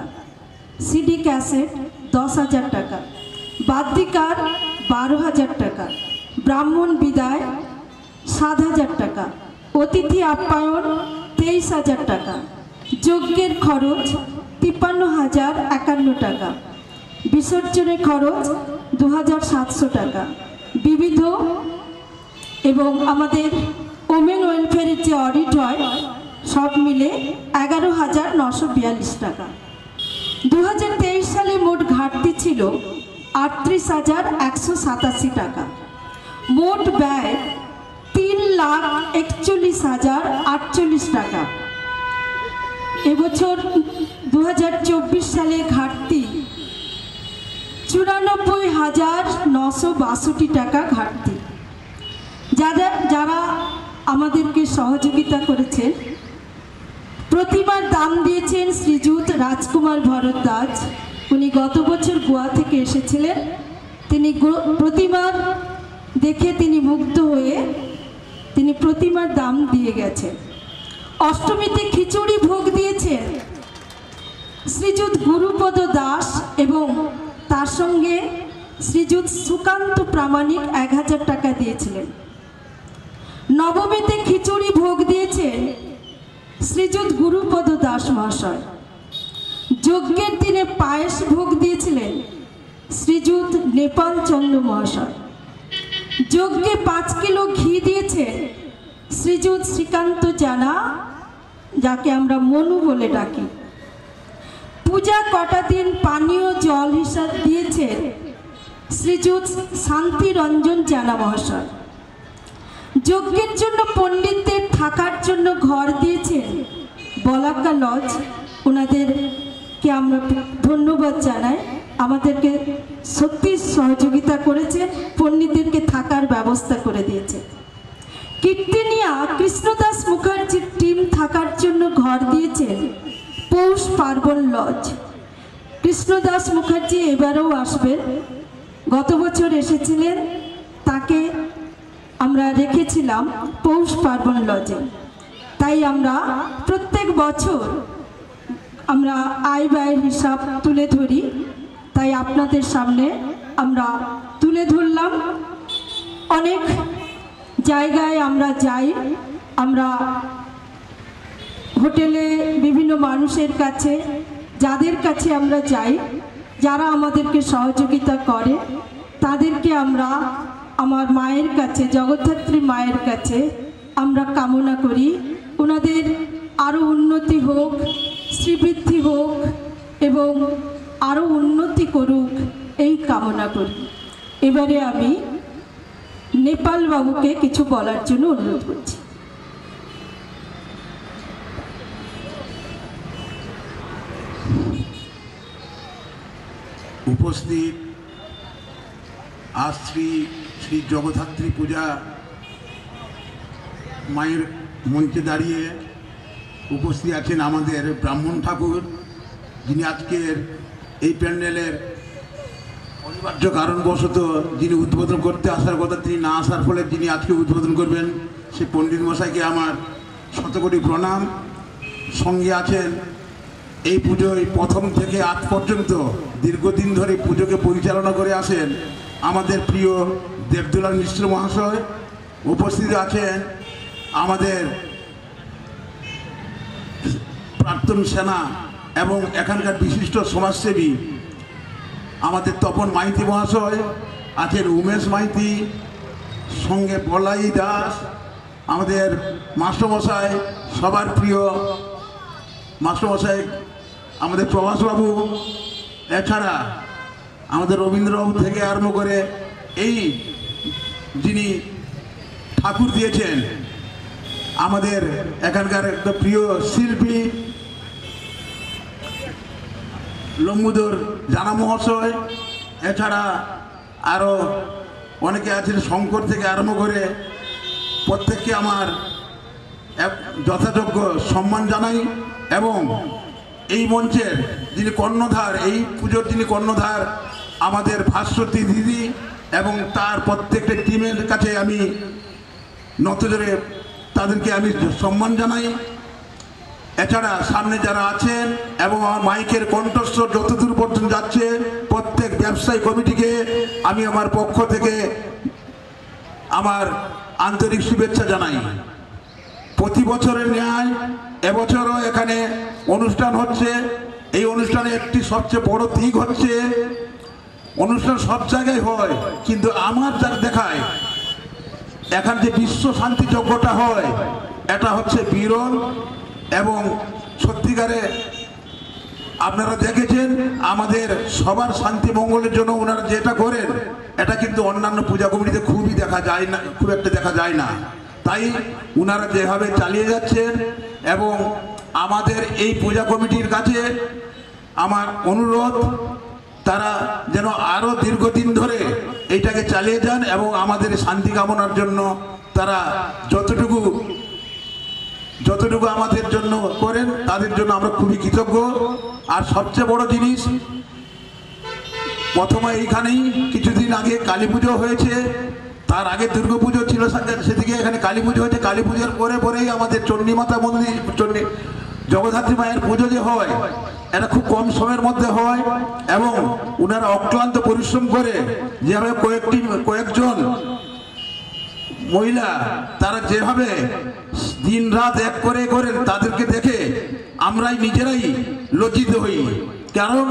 সিডি ক্যাসেট 10,000 টাকা, বাদ্যিকার 12,000 টাকা, ব্রাহ্মণ বিদায় 7,000 টাকা, অতিথি আপ্যায়ন 23,000 টাকা, যজ্ঞের খরচ 53,051 টাকা, বিসর্জনের খরচ 2,700 টাকা, বিবিধ এবং আমাদের ওমেন ওয়েলফেয়ারের যে অডিট হয় সব মিলে 11,942 টাকা। 2023 সালে মোট ঘাটতি ছিল 38,187 টাকা। মোট ব্যয় 3,41,048 টাকা। এবছর 2024 সালে ঘাটতি 94,962 টাকা ঘাটতি। যারা আমাদেরকে সহযোগিতা করেছেন, প্রতিমার দাম দিয়েছেন শ্রীযুত রাজকুমার ভরদ্বাজ। উনি গত বছর গোয়া থেকে এসেছিলেন। তিনি প্রতিমার দেখে তিনি মুগ্ধ হয়ে তিনি প্রতিমার দাম দিয়ে গেছেন। অষ্টমীতে খিচুড়ি ভোগ দিয়েছেন শ্রীযুত গুরুপদ দাস এবং তার সঙ্গে শ্রীযুত সুকান্ত প্রামাণিক 1,000 টাকা দিয়েছিলেন। নবমীতে খিচুড়ি ভোগ দিয়েছেন শ্রীযুত গুরুপদ দাস মহাশয়। যজ্ঞের দিনে পায়েস ভোগ দিয়েছিলেন শ্রীযুত নেপাল চন্দ্র মহাশয়। যজ্ঞে 5 কিলো ঘি দিয়েছেন শ্রীযুত শ্রীকান্ত জানা, যাকে আমরা মনু বলে ডাকি। পূজা কটা দিন পানীয় জল হিসাব দিয়েছেন শ্রীযুত শান্তি রঞ্জন জানা মহাশয়। যজ্ঞের জন্য পণ্ডিতদের থাকার জন্য ঘর দিয়েছেন বলাকা লজ। ওনাদেরকে আমরা ধন্যবাদ জানাই, আমাদেরকে সত্যি সহযোগিতা করেছে, পণ্ডিতদেরকে থাকার ব্যবস্থা করে দিয়েছে। কীর্তনিয়া কৃষ্ণদাস মুখার্জির টিম থাকার জন্য ঘর দিয়েছেন পৌষ পার্বণ লজ। কৃষ্ণদাস মুখার্জি এবারেও আসবেন, গত বছর এসেছিলেন, তাকে আমরা রেখেছিলাম পৌষ পার্বণ লজে। তাই আমরা প্রত্যেক বছর আমরা আয় ব্যয়ের হিসাব তুলে ধরি, তাই আপনাদের সামনে আমরা তুলে ধরলাম। অনেক জায়গায় আমরা যাই, আমরা হোটেলে বিভিন্ন মানুষের কাছে, যাদের কাছে আমরা যাই, যারা আমাদেরকে সহযোগিতা করে, তাদেরকে আমরা আমার মায়ের কাছে, জগদ্ধাত্রী মায়ের কাছে আমরা কামনা করি ওনাদের আরও উন্নতি হোক, শ্রীবৃদ্ধি হোক এবং আরও উন্নতি করুক, এই কামনা করি। এবারে আমি নেপাল বাবুকে কিছু বলার জন্য অনুরোধ করছি। উপস্থিত আজ শ্রী শ্রী জগদ্ধাত্রী পূজা মায়ের মঞ্চে দাঁড়িয়ে উপস্থিত আছেন আমাদের ব্রাহ্মণ ঠাকুর, যিনি আজকের এই প্যান্ডেলের অনিবার্য কারণবশত যিনি উদ্বোধন করতে আসার কথা, তিনি না আসার ফলে যিনি আজকে উদ্বোধন করবেন, সে পণ্ডিত মশাইকে আমার শতকোটি প্রণাম। সঙ্গে আছেন এই পুজোয় প্রথম থেকে আজ পর্যন্ত দীর্ঘদিন ধরে পুজোকে পরিচালনা করে আসেন আমাদের প্রিয় দেবদুলাল মিশ্র মহাশয়। উপস্থিত আছেন আমাদের প্রাক্তন সেনা এবং এখানকার বিশিষ্ট সমাজসেবী আমাদের তপন মাইতি মহাশয়, আছেন উমেশ মাইতি, সঙ্গে বলাই দাস, আমাদের মাস্টারমশাই, সবার প্রিয় মাস্টারমশাই আমাদের প্রভাসবাবু, এছাড়া আমাদের রবীন্দ্রবাবু থেকে আরম্ভ করে এই যিনি ঠাকুর দিয়েছেন আমাদের এখানকার একটা প্রিয় শিল্পী লম্বুদর জানা মহাশয়, এছাড়া আরও অনেকে আছেন শঙ্কর থেকে আরম্ভ করে প্রত্যেককে আমার যথাযোগ্য সম্মান জানাই। এবং এই মঞ্চের যিনি কর্ণধার, এই পুজোর যিনি কর্ণধার আমাদের ভাস্বতী দিদি এবং তার প্রত্যেকটা টিমের কাছে আমি নতজোরে তাদেরকে আমি সম্মান জানাই। এছাড়া সামনে যারা আছেন এবং আমার মাইকের কণ্ঠস্বর যতদূর পর্যন্ত যাচ্ছে প্রত্যেক ব্যবসায়ী কমিটিকে আমি আমার পক্ষ থেকে আমার আন্তরিক শুভেচ্ছা জানাই। প্রতি বছরের ন্যায় এবছরও এখানে অনুষ্ঠান হচ্ছে। এই অনুষ্ঠানে একটি সবচেয়ে বড় দিক হচ্ছে, অনুষ্ঠান সব জায়গায় হয়, কিন্তু আমার যা দেখায় এখান যে বিশ্ব শান্তি যজ্ঞটা হয় এটা হচ্ছে বিরল। এবং সত্যিকারে আপনারা দেখেছেন আমাদের সবার শান্তি মঙ্গলের জন্য ওনারা যেটা করেন এটা কিন্তু অন্যান্য পূজা কমিটিতে খুবই দেখা যায় না, খুব একটা দেখা যায় না। তাই ওনারা যেভাবে চালিয়ে যাচ্ছেন এবং আমাদের এই পূজা কমিটির কাছে আমার অনুরোধ, তারা যেন আরও দীর্ঘদিন ধরে এইটাকে চালিয়ে যান এবং আমাদের শান্তি কামনার জন্য তারা যতটুকু আমাদের জন্য করেন তাদের জন্য আমরা খুবই কৃতজ্ঞ। আর সবচেয়ে বড় জিনিস, প্রথমে এইখানেই কিছুদিন আগে কালী পুজো হয়েছে, তার আগে দুর্গা পুজো ছিল, সেদিকে এখানে কালী পুজো হয়েছে। কালী পুজোর পরেই আমাদের চণ্ডী মাতা মন্দির, জগদ্ধাত্রী মায়ের পুজো যে হয় এটা খুব কম সময়ের মধ্যে হয় এবং ওনারা অক্লান্ত পরিশ্রম করে যেভাবে কয়েকজন মহিলা তারা যেভাবে দিন রাত এক করে করেন তাদেরকে দেখে আমরাই নিজেরাই লজ্জিত হই। কারণ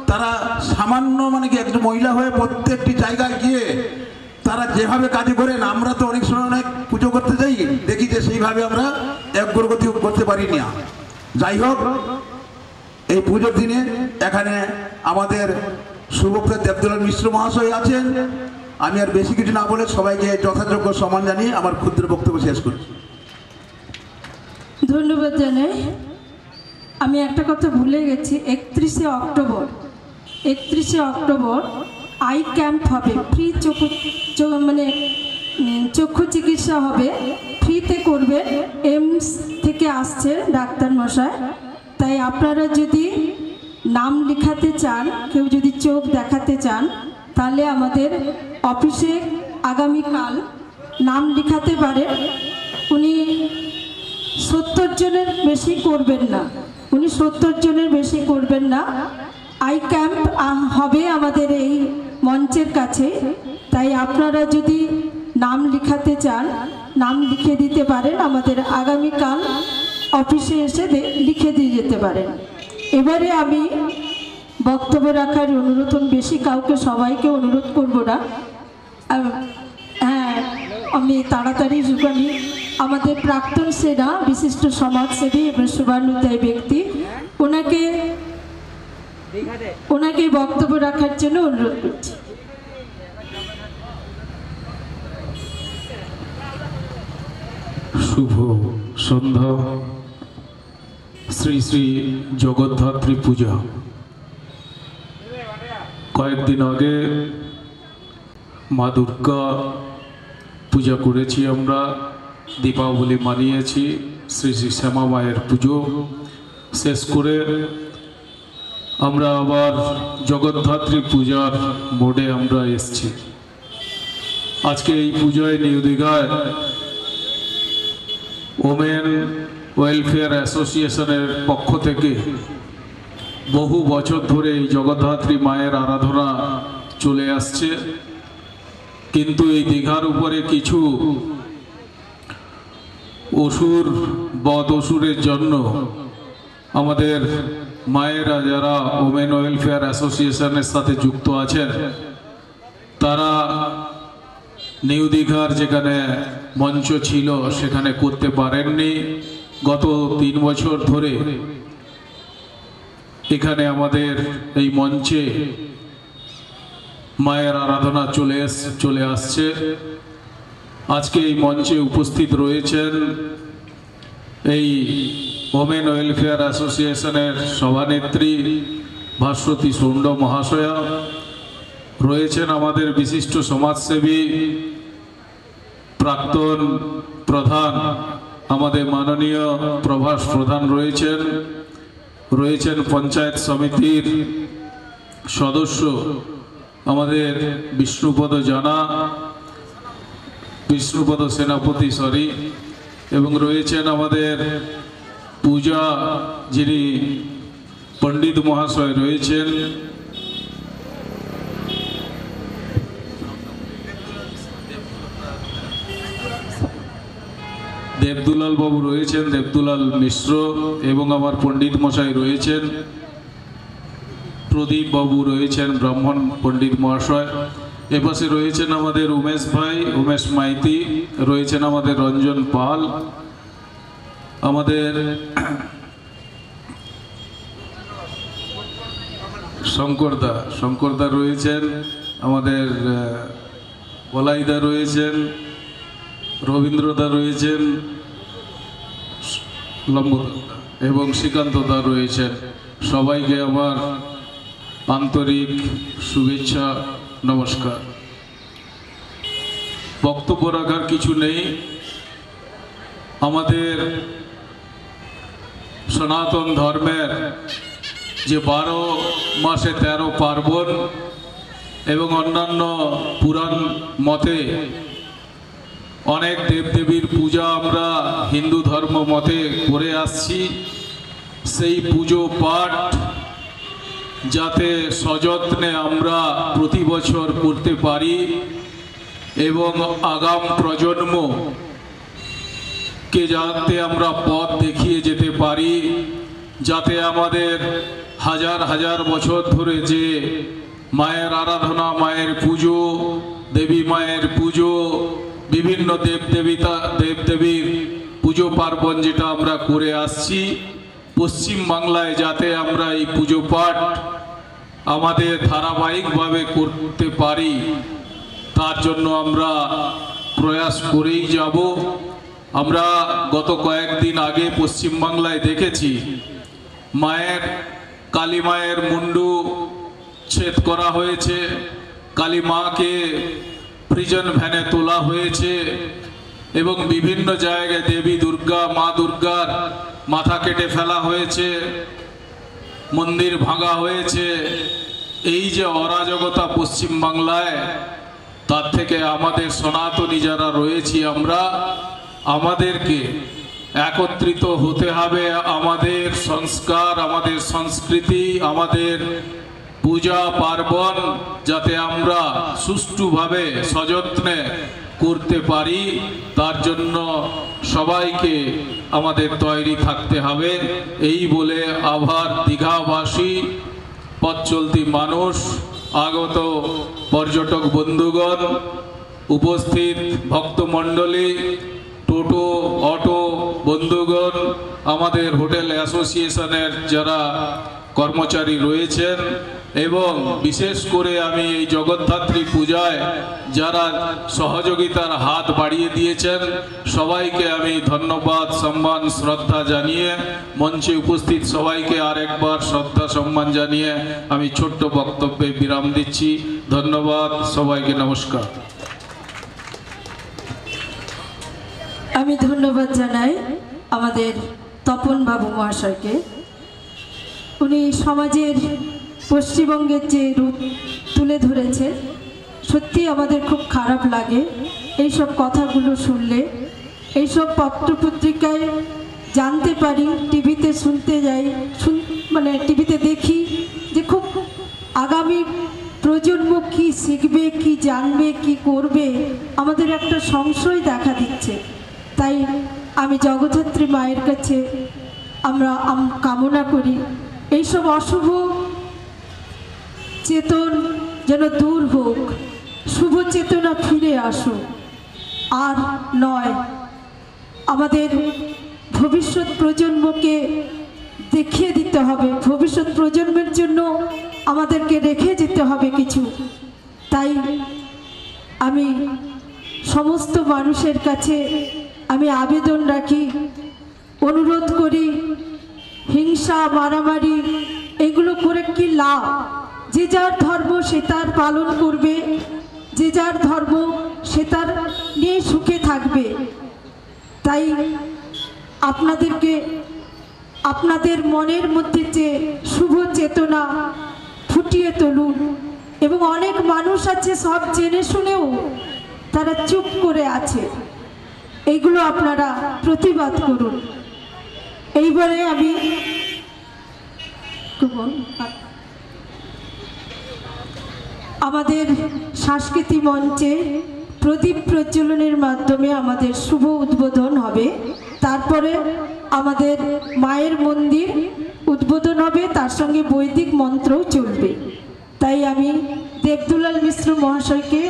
তারা সামান্য কি একজন মহিলা হয়ে প্রত্যেকটি জায়গায় গিয়ে তারা যেভাবে কাজ করেন, আমরা তো অনেক সময় অনেক পুজো করতে যাই, দেখি যে সেইভাবে আমরা অগ্রগতি করতে পারি না। যাই হোক, এই পুজোর দিনে এখানে আমাদের শুভক্তা দেবদুলাল মিশ্র মহাশয় আছেন। আমি আর বেশি কিছু না বলে সবাইকে যথাযোগ্য সম্মান জানিয়ে আমার ক্ষুদ্র বক্তব্য শেষ করছি। ধন্যবাদ জানাই। আমি একটা কথা ভুলে গেছি, 31শে অক্টোবর আই ক্যাম্প হবে, ফ্রি চক্ষু চিকিৎসা হবে, ফ্রিতে করবেন। এমস থেকে আসছে ডাক্তার মশাই। তাই আপনারা যদি নাম লেখাতে চান, কেউ যদি চোখ দেখাতে চান, তাহলে আমাদের অফিসে আগামীকাল নাম লেখাতে পারেন। উনি 70 জনের বেশি করবেন না, আই ক্যাম্প হবে আমাদের এই মঞ্চের কাছে। তাই আপনারা যদি নাম লেখাতে চান, নাম লিখে দিতে পারেন, আমাদের আগামীকাল অফিসে এসে লিখে দিয়ে যেতে পারেন। এবারে আমি বক্তব্য রাখার অনুরোধ, বেশি কাউকে সবাইকে অনুরোধ করব না। হ্যাঁ, আমি তাড়াতাড়ি আমাদের প্রাক্তন সেনা বিশিষ্ট সমাজসেবী এবং শুভানুধ্যায়ী ব্যক্তি, ওনাকে বক্তব্য রাখার জন্য অনুরোধ করছি। শুভ সন্ধ্যা। শ্রী শ্রী জগদ্ধাত্রী পূজা কয়েকদিন আগে মা দুর্গা পূজা করেছি, আমরা দীপাবলি মানিয়েছি, শ্রী শ্রী শ্যামা মায়ের পুজো শেষ করে আমরা আবার জগদ্ধাত্রী পূজার মোডে আমরা এসেছি। আজকে এই পুজোয় নিউ দীঘায় ওমেন ওয়েলফেয়ার অ্যাসোসিয়েশনের পক্ষ থেকে বহু বছর ধরে এই জগদ্ধাত্রী মায়ের আরাধনা চলে আসছে, কিন্তু এই দীঘার উপরে কিছু অসুর বদ অসুরের জন্য আমাদের মায়েরা যারা ওমেন ওয়েলফেয়ার অ্যাসোসিয়েশনের সাথে যুক্ত আছেন তারা নিউ দীঘার যেখানে মঞ্চ ছিল সেখানে করতে পারেননি। গত 3 বছর ধরে এখানে আমাদের এই মঞ্চে মায়ের আরাধনা চলে আসছে। আজকে এই মঞ্চে উপস্থিত রয়েছেন এই ওমেন ওয়েলফেয়ার অ্যাসোসিয়েশনের সভানেত্রী ভাস্বতী সুন্ড মহাশয়া, রয়েছেন আমাদের বিশিষ্ট সমাজসেবী প্রাক্তন প্রধান আমাদের মাননীয় প্রভাস প্রধান রয়েছেন পঞ্চায়েত সমিতির সদস্য আমাদের বিষ্ণুপদ সেনাপতি এবং রয়েছেন আমাদের পূজা যিনি পণ্ডিত মহাশয় রয়েছেন, দেবদুলাল বাবু রয়েছেন, দেবদুলাল মিশ্র, এবং আমার পণ্ডিত মশাই রয়েছেন, প্রদীপ বাবু রয়েছেন, ব্রাহ্মণ পণ্ডিত মহাশয়। এপাশে রয়েছেন আমাদের উমেশ মাইতি, রয়েছেন আমাদের রঞ্জন পাল, আমাদের শঙ্করদা রয়েছেন, আমাদের বলাইদা রয়েছেন, রবীন্দ্রদা রয়েছেন, এবং শ্রীকান্তদা রয়েছেন। সবাইকে আমার আন্তরিক শুভেচ্ছা, নমস্কার। বক্তব্য রাখার কিছু নেই। আমাদের সনাতন ধর্মের যে 12 মাসে 13 পার্বণ এবং অন্যান্য পুরাণ মতে অনেক দেবদেবীর পূজা আমরা হিন্দু ধর্ম মতে করে আসছি। সেই পুজো পাঠ যাতে সযত্নে আমরা প্রতি বছর করতে পারি এবং আগাম প্রজন্মকে যাতে আমরা পথ দেখিয়ে যেতে পারি, যাতে আমাদের হাজার হাজার বছর ধরে যে মায়ের আরাধনা, মায়ের পুজো, দেবী মায়ের পুজো, বিভিন্ন দেবদেবীর পুজো পার্বণ যেটা আমরা করে আসছি, পশ্চিম বাংলায় যাতে আমরা এই পুজো পাঠ আমাদের ধারাবাহিকভাবে করতে পারি, তার জন্য আমরা প্রয়াস করেই যাব। আমরা গত কয়েকদিন আগে পশ্চিম বাংলায় দেখেছি কালী মায়ের মুন্ডু ছেদ করা হয়েছে, কালী মাকে প্রিজন ভ্যানে তোলা হয়েছে এবং বিভিন্ন জায়গায় দেবী দুর্গা, মা দুর্গার মাথা কেটে ফেলা হয়েছে, মন্দির ভাঙা হয়েছে। এই যে অরাজকতা পশ্চিম বাংলায়, তার থেকে আমাদের সনাতনী যারা রয়েছি আমরা, আমাদেরকে একত্রিত হতে হবে। আমাদের সংস্কার, আমাদের সংস্কৃতি, আমাদের পূজা পার্বণ যাতে আমরা সুষ্ঠুভাবে সযত্নে করতে পারি, তার জন্য সবাইকে আমাদের তৈরি থাকতে হবে। এই বলে আবার দীঘাবাসী, পথ চলতি মানুষ, আগত পর্যটক বন্ধুগণ, উপস্থিত ভক্তমণ্ডলী, টোটো অটো বন্ধুগণ, আমাদের হোটেল অ্যাসোসিয়েশনের যারা কর্মচারী রয়েছেন, এবং বিশেষ করে আমি এই জগদ্ধাত্রী পূজায় যারা সহযোগিতার হাত বাড়িয়ে দিয়েছেন সবাইকে আমি ধন্যবাদ, সম্মান, শ্রদ্ধা জানিয়ে মঞ্চে উপস্থিত সবাইকে আরেকবার শ্রদ্ধা সম্মান জানিয়ে আমি ছোট্ট বক্তব্যে বিরাম দিচ্ছি। ধন্যবাদ সবাইকে, নমস্কার। আমি ধন্যবাদ জানাই আমাদের তপন বাবু মহাশয়কে। উনি সমাজের পশ্চিমবঙ্গের যে রূপ তুলে ধরেছে, সত্যি আমাদের খুব খারাপ লাগে এইসব কথাগুলো শুনলে। এইসব পত্রপত্রিকায় জানতে পারি, টিভিতে শুনতে যাই, মানে টিভিতে দেখি যে খুব আগামী প্রজন্ম কি শিখবে, কি জানবে, কি করবে, আমাদের একটা সংশয় দেখা দিচ্ছে। তাই আমি জগদ্ধাত্রী মায়ের কাছে আমরা কামনা করি এইসব অশুভ চেতন যেন দূর হোক, শুভ চেতনা ফিরে আসুক। আর নয়, আমাদের ভবিষ্যৎ প্রজন্মকে দেখিয়ে দিতে হবে, ভবিষ্যৎ প্রজন্মের জন্য আমাদেরকে রেখে যেতে হবে কিছু। তাই আমি সমস্ত মানুষের কাছে আমি আবেদন রাখি, অনুরোধ করি, হিংসা মারামারি এগুলো করে কি লাভ? যে যার ধর্ম সে তার পালন করবে, যে যার ধর্ম সে তার নিয়ে সুখে থাকবে। তাই আপনাদেরকে আপনাদের মনের মধ্যে যে শুভ চেতনা ফুটিয়ে তুলুন। এবং অনেক মানুষ আছে সব জেনে শুনেও তারা চুপ করে আছে, এইগুলো আপনারা প্রতিবাদ করুন। এইবারে আমি আমাদের সাংস্কৃতিক মঞ্চে প্রদীপ প্রজ্বলনের মাধ্যমে আমাদের শুভ উদ্বোধন হবে। তারপরে আমাদের মায়ের মন্দির উদ্বোধন হবে, তার সঙ্গে বৈদিক মন্ত্রও চলবে। তাই আমি দেবদুলাল মিশ্র মহাশয়কে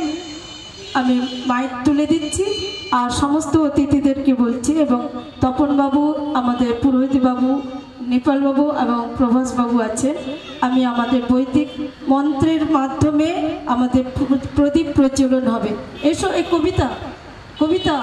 আমি মাইক তুলে দিচ্ছি আর সমস্ত অতিথিদেরকে বলছি, এবং তপনবাবু, আমাদের পুরোহিতবাবু, নেপালবাবু এবং প্রভাসবাবু আছেন। আমি আমাদের বৈদিক মন্ত্রের মাধ্যমে আমাদের প্রদীপ প্রজ্বলন হবে। এসো, এই কবিতা কবিতা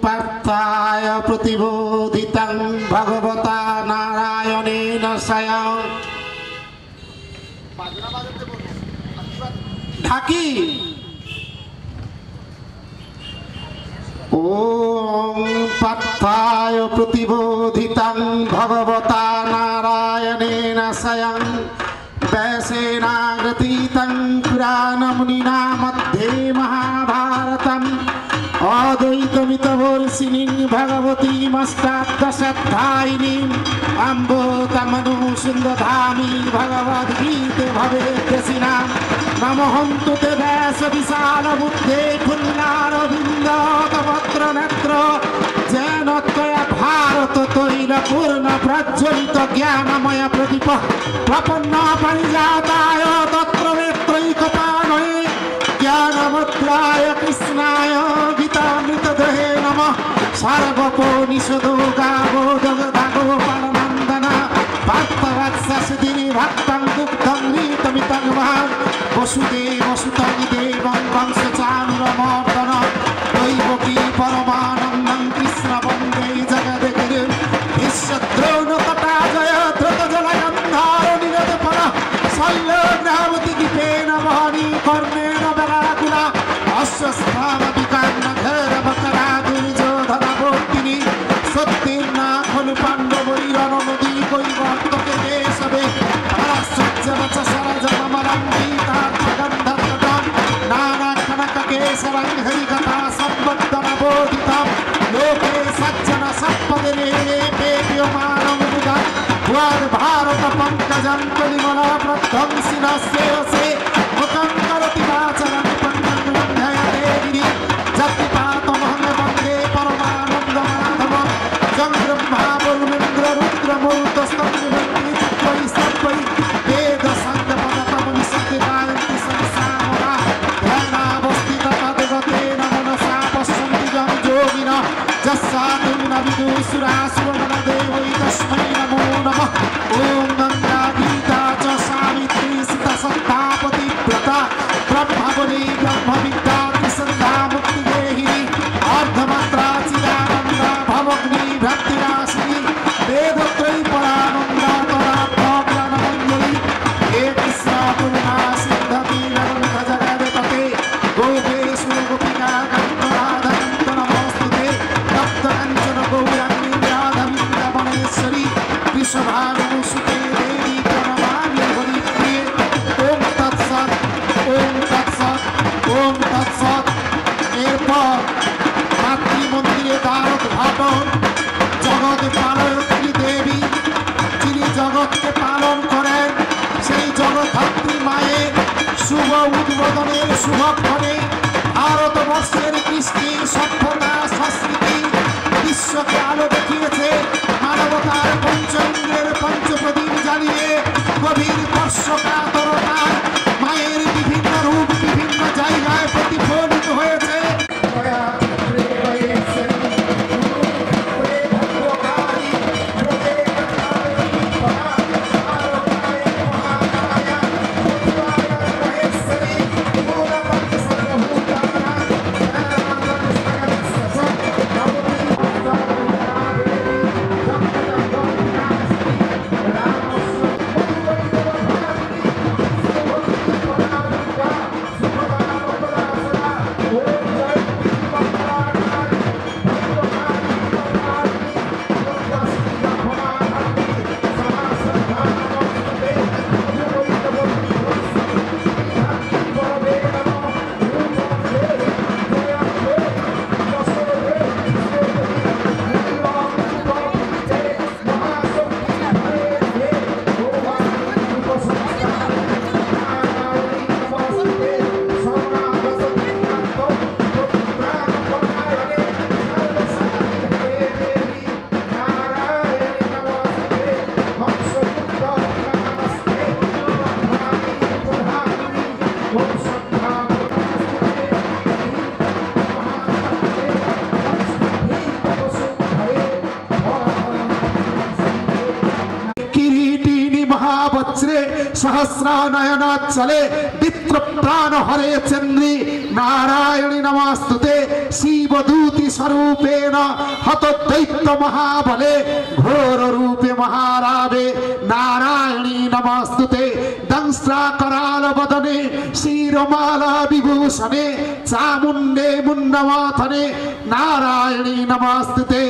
পার্থায় প্রতিবোধিতং ভগবতা নারায়ণেন স্বয়ং। ঢাকি ওম পার্থায় প্রতিবোধিতং ভগবতা নারায়ণেন স্বয়ং वैसेनागतीतं पुराणमुनिना मध्ये महाभारतम् अद्वैतमितवर्षिणीं भगवतीमष्टादशाध्यायिनीम् अम्बोतमनुसुन्दधामि भगवद्गीते भवेद्यसिनां नमोऽहन्तु ते व्यासविशालबुद्धे पुल्लारविन्दकवक्त्रनेत्र जेन त्वया भारत तैलपूर्ण प्रज्वलित ज्ञानमय प्रदीप प्रपन्न परिजाताय तत्रवेत्रैकपाणये ज्ञानमुद्राय कृष्णाय गीतामृतदेहे नमः। सर्वोपनिषदो गावो जगदागो परनन्दन भक्तवत्सदिनि भक्तं दुग्धं नीतमितं महान् वसुदेवसुतं देवं वंशचानुरमर्दन दैवकी परमानन्दं कृष्ण वन्दे जगद्गुरुं विश्वद्रोणकटाजय धृतजलगन्धारनिरतपर शल्यग्रावतिकीपेन वहनी कर्णेन बलाकुला अश्वस्थामधिकान्नघोरवकरा दुर्योधनमूर्तिनि सत्तीर्णा खलु पाण्डवैरनदी कैवर्तके केशवे परसज्जवच सरजमरं गीतार्थगन्धर्वं नानाकनककेशरं हरिकथा सम्बद्धनबोधितं लोके सज्जन सत्पदने पेप्यमानं मुदं भारत पंकजं कलिमलप्रध्वंसिनस्येवसे मुखं करोति वाचनं पङ्कजमध्ययते गिरि जत्पातमहं वन्दे परमानन्दमाधवं जं ब्रह्मा वरुणेन्द्र रुद्रमरुतस्तं अनुसुते देवी प्रणमामि हरिप्रिये ओम तत्सत् ओम तत्सत् ओम तत्सत्। एरपर मातृमंदिरे द्वार उद्घाटन जगत पालयत्री देवी যিনি জগৎকে পালন করেন সেই জগদ্ধাত্রী মায়ের শুভ উদ্বোধনের শুভক্ষণে ভারতবর্ষের কৃষ্টি সভ্যতা সংস্কৃতি বিশ্বকে আলো দেখিয়েছে মানবতার পঞ্চইন্দ্রের পঞ্চপ্রদীপ জ্বালিয়ে গভীর স্পর্শকাতরতা মায়ের বিভিন্ন রূপ বিভিন্ন জায়গায় প্রতিফলিত হয়েছে। सहस्रानयनाचले वित्र प्राण हरे चंद्री नारायणी नमस्तुते शिवदूति स्वरूपेण हत दैत्य महाबले घोर रूपे महारावे नारायणी नमस्तुते दंस्रा कराल वदने क्षीरमाला विभूषणे चामुंडे मुंडमाथने नारायणी नमस्तुते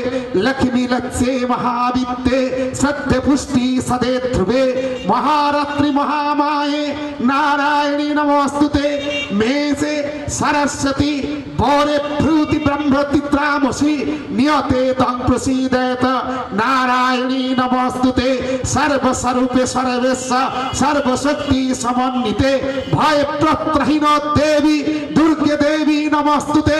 लक्ष्मी लक्ष्ये महाविद्ये सत्य पुष्टि सदे ध्रुवे महारात्रि महामाये नारायणी नमस्तुते मेसे सरस्वती बोरे भ्रूति ब्रह्मतित्रामसि नियते तं प्रसीदेत नारायणी नमस्तुते सर्वस्वरूपे सर्वेश सर्वशक्ति समन्विते भय प्रत्रहीन देवी दुर्गे देवी नमस्तुते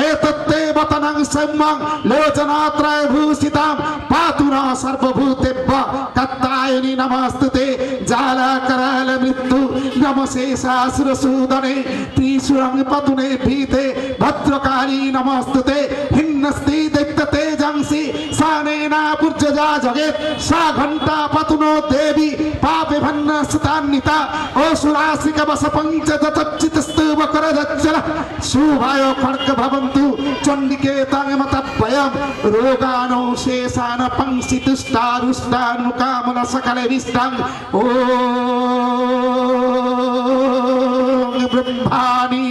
एतत्ते वतनं सम्मं लोचनात्रय भूषितां पातुना सर्वभूतेभ्य कत्तायिनी नमस्तुते जाला कराल मृत्यु नमशेषासुरसूदने त्रिशूलं पतुने भीते भद्रकाली नमस्तुते हिन्नस्ति दैत्यते जंसि सानेना पुर्जजा जगेत् सा घंटा पतुनो देवी पापे भन्नस्तान्निता ओसुरासिक वस पंचदचितस्तुव करदच्चल शुभाय खड्ग भवन्तु चण्डिके तांगमतभयं रोगानो शेषान पंसितुष्टारुष्टानुकामन सकल विष्टां ओम ब्रह्माणि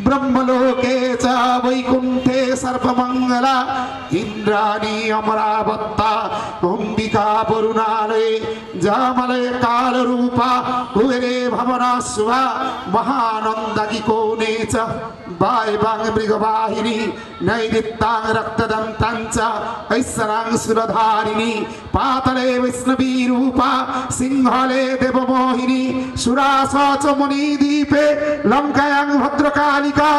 ब्रह्मलोके च वैकुंठे सर्वमंगला इंद्राणी अमरावत्ता अंबिका वरुणालये जामलय काल रूपा कुबेरे भवना शुभा महानंदगी कोणे च वायवांग मृगवाहिनी नैदित्तां रक्तदन्तां च ऐश्वरां सुरधारिणी पातले वैष्णवी रूपा सिंहले देवमोहिनी सुरास च मणिदीपे लंकायां भद्रकालिका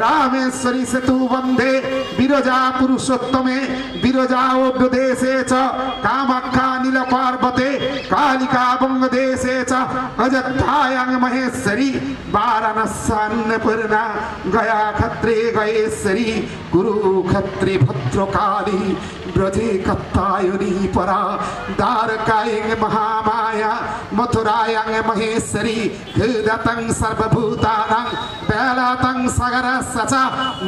रामेश्वरी सेतु वंदे विरजा पुरुषोत्तमे विरजा ओग्रदेशे च कामाख्या नील पार्वते कालिका बंगदेशे च अयोध्यायां महेश्वरी वाराणस्यान्नपूर्णा गया खत्रे गयेश्वरी गुरु खत्री भद्रकाली ब्रजे कत्तायनी परा द्वारकायां महामाया मथुरायां महेश्वरी हृदतं सर्वभूतानां बेलातं सागरस्य च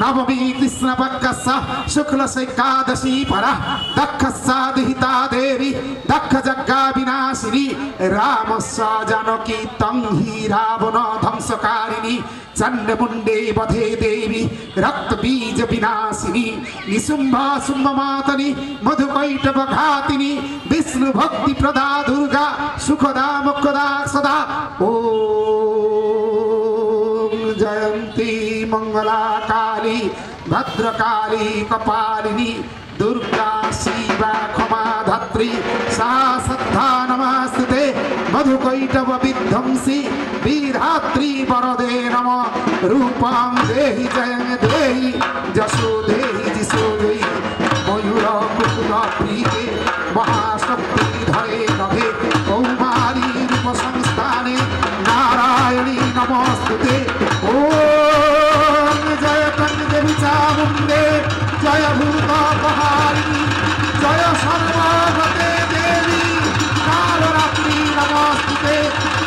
नवमी कृष्णपक्षस्य शुक्लस्य एकादशी परा दक्षस्यादिहिता देवी दक्ष जग्गा विनाश विनाशिनी रामस्य जानकी तं हि रावण ध्वंसकारिणी चंडमुंडे वधे देवी रक्त बीज विनाशिनी निशुंभ शुंभ मातनी मधुकैटभ घातिनी विष्णु भक्ति प्रदा दुर्गा सुखदा मुखदा सदा ओम जयंती मंगला काली भद्रकाली कपालिनी दुर्गा शिवा क्षमा धात्री सा सद्धा नमस्ते मधुकैटभ विध्वंसी वीरधात्री वरदे नम रूपं देहि जयं देहि जशो देहि जिशो देहि मयूर मुकुट प्रीते महाशक्ति धरे नभे कौमारी रूप संस्थाने नारायणी नमस्ते ओम जय कन्देवी चामुंडे जय भूतपहारिणी जय सर्वगते देवी कालरात्रि नमस्ते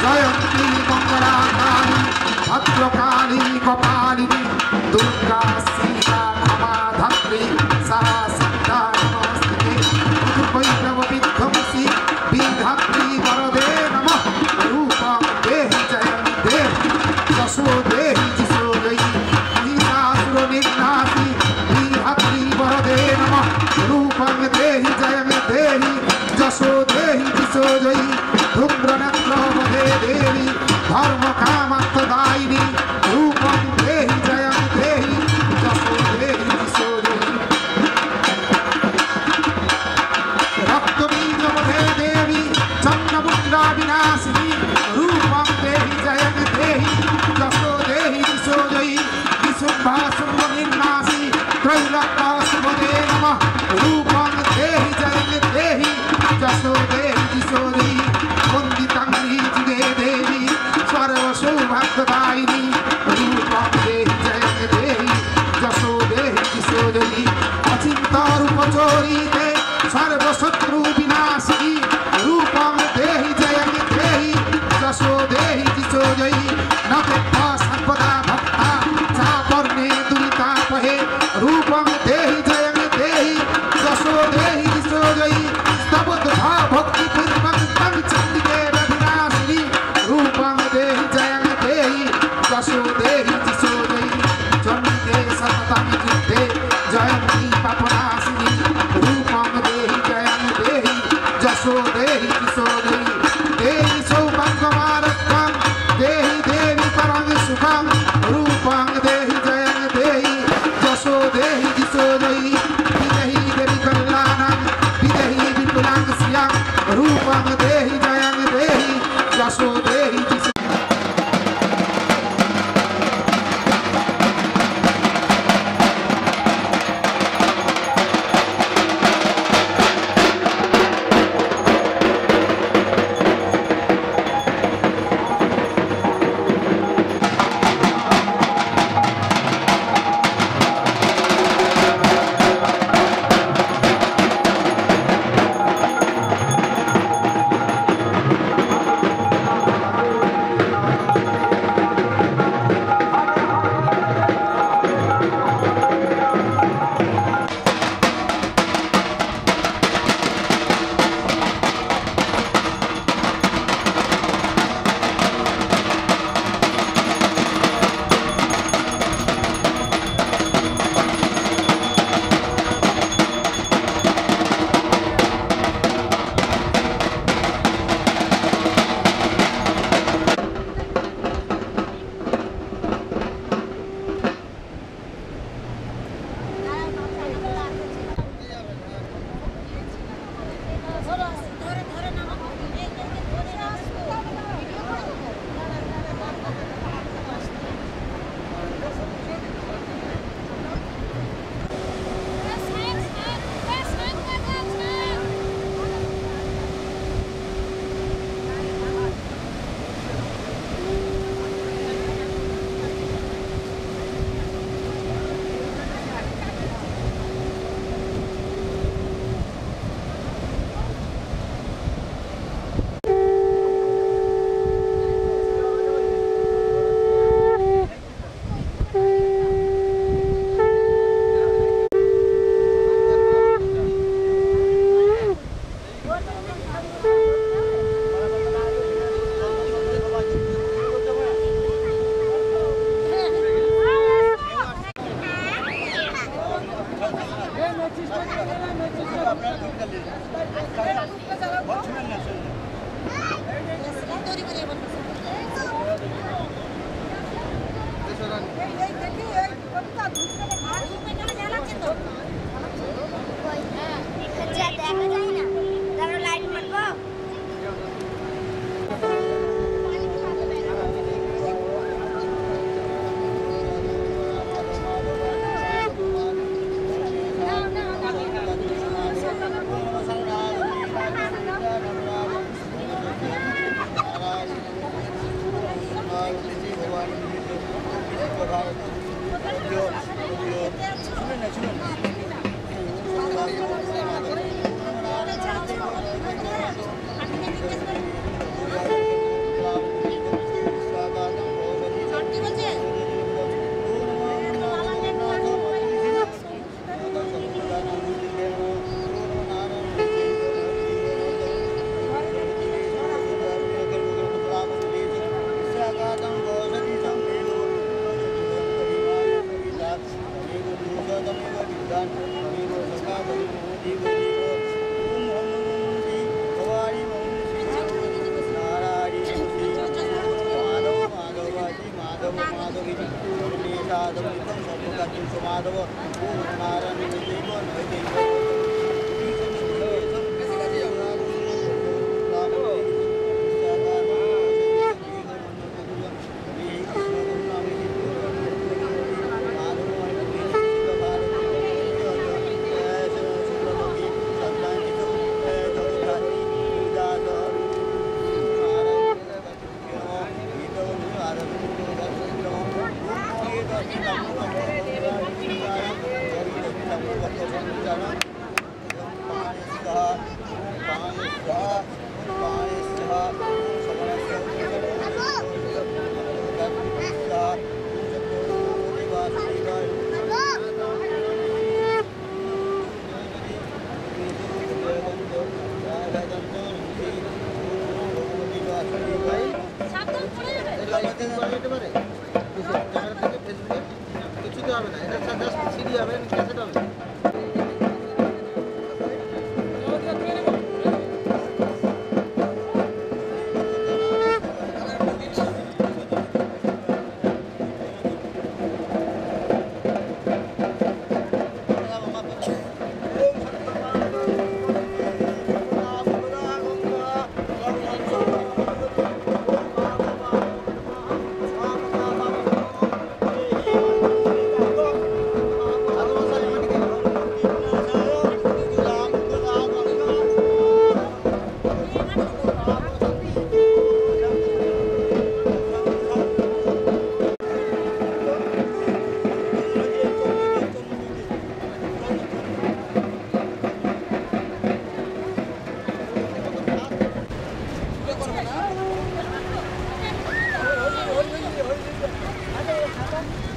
जयंती मंगला काली भद्रकाली कपालिनी दुर्गा सीता क्षमा धात्री सा सद्धा नमस्ते मधुकैटभ विध्वंसी वीरधात्री वरदे नमः रूपं देहि जयं देहि जशो देहि जिशो देहि महिषासुर निघ्नाति वीरधात्री वरदे नमः रूपं देहि जयं देहि जशो देहि जिशो देहि धूम्रनेत्र वधे देवी धर्म कामत्दायिनी रूपं देहि जयं देहि जशो देहि जिशो देहि रक्तबीज वधे देवी चंडमुंडा विनाशिनी रूपं देहि जयं देहि जशो देहि जिशो देहि विशुंभ शुंभ विनाशी त्रैलोक्य शुभदे नमः रूपं देहि जयं देहि जशो देहि जिशो देहि वंदितं जुगे देवी सर्वसौभाग्यदायिनी रूपं देहि जयं देहि जशो देहि जिशो देहि अचिंत्य रूप चोरिते सर्वशत्रु विनाशिनी रूपं देहि जयं देहि जशो देहि जिशो देहि नभक्ता सर्वदा भक्ता चापर्णे दुरितापहे रूपं देहि जयं देहि जशो देहि जिशो देहि स्तबोद्धा भक्ति पूर्वक तं चंडिके विनाशिनी रूपं देहि जयं देहि जशो देहि जिशो देहि चंडिके सततं युद्धे जयंती पापनाशिनी रूपं देहि जयं देहि जशो देहि जिशो देहि देहि सौभाग्यमारक्तं देहि देवी परं सुखं रूपं देहि जयं देहि जशो देहि जिशो देहि विदेहि देवी कल्याणं विदेहि विपुलां श्रियं रूपं देहि जयं देहि जशो देहि जिशो Ada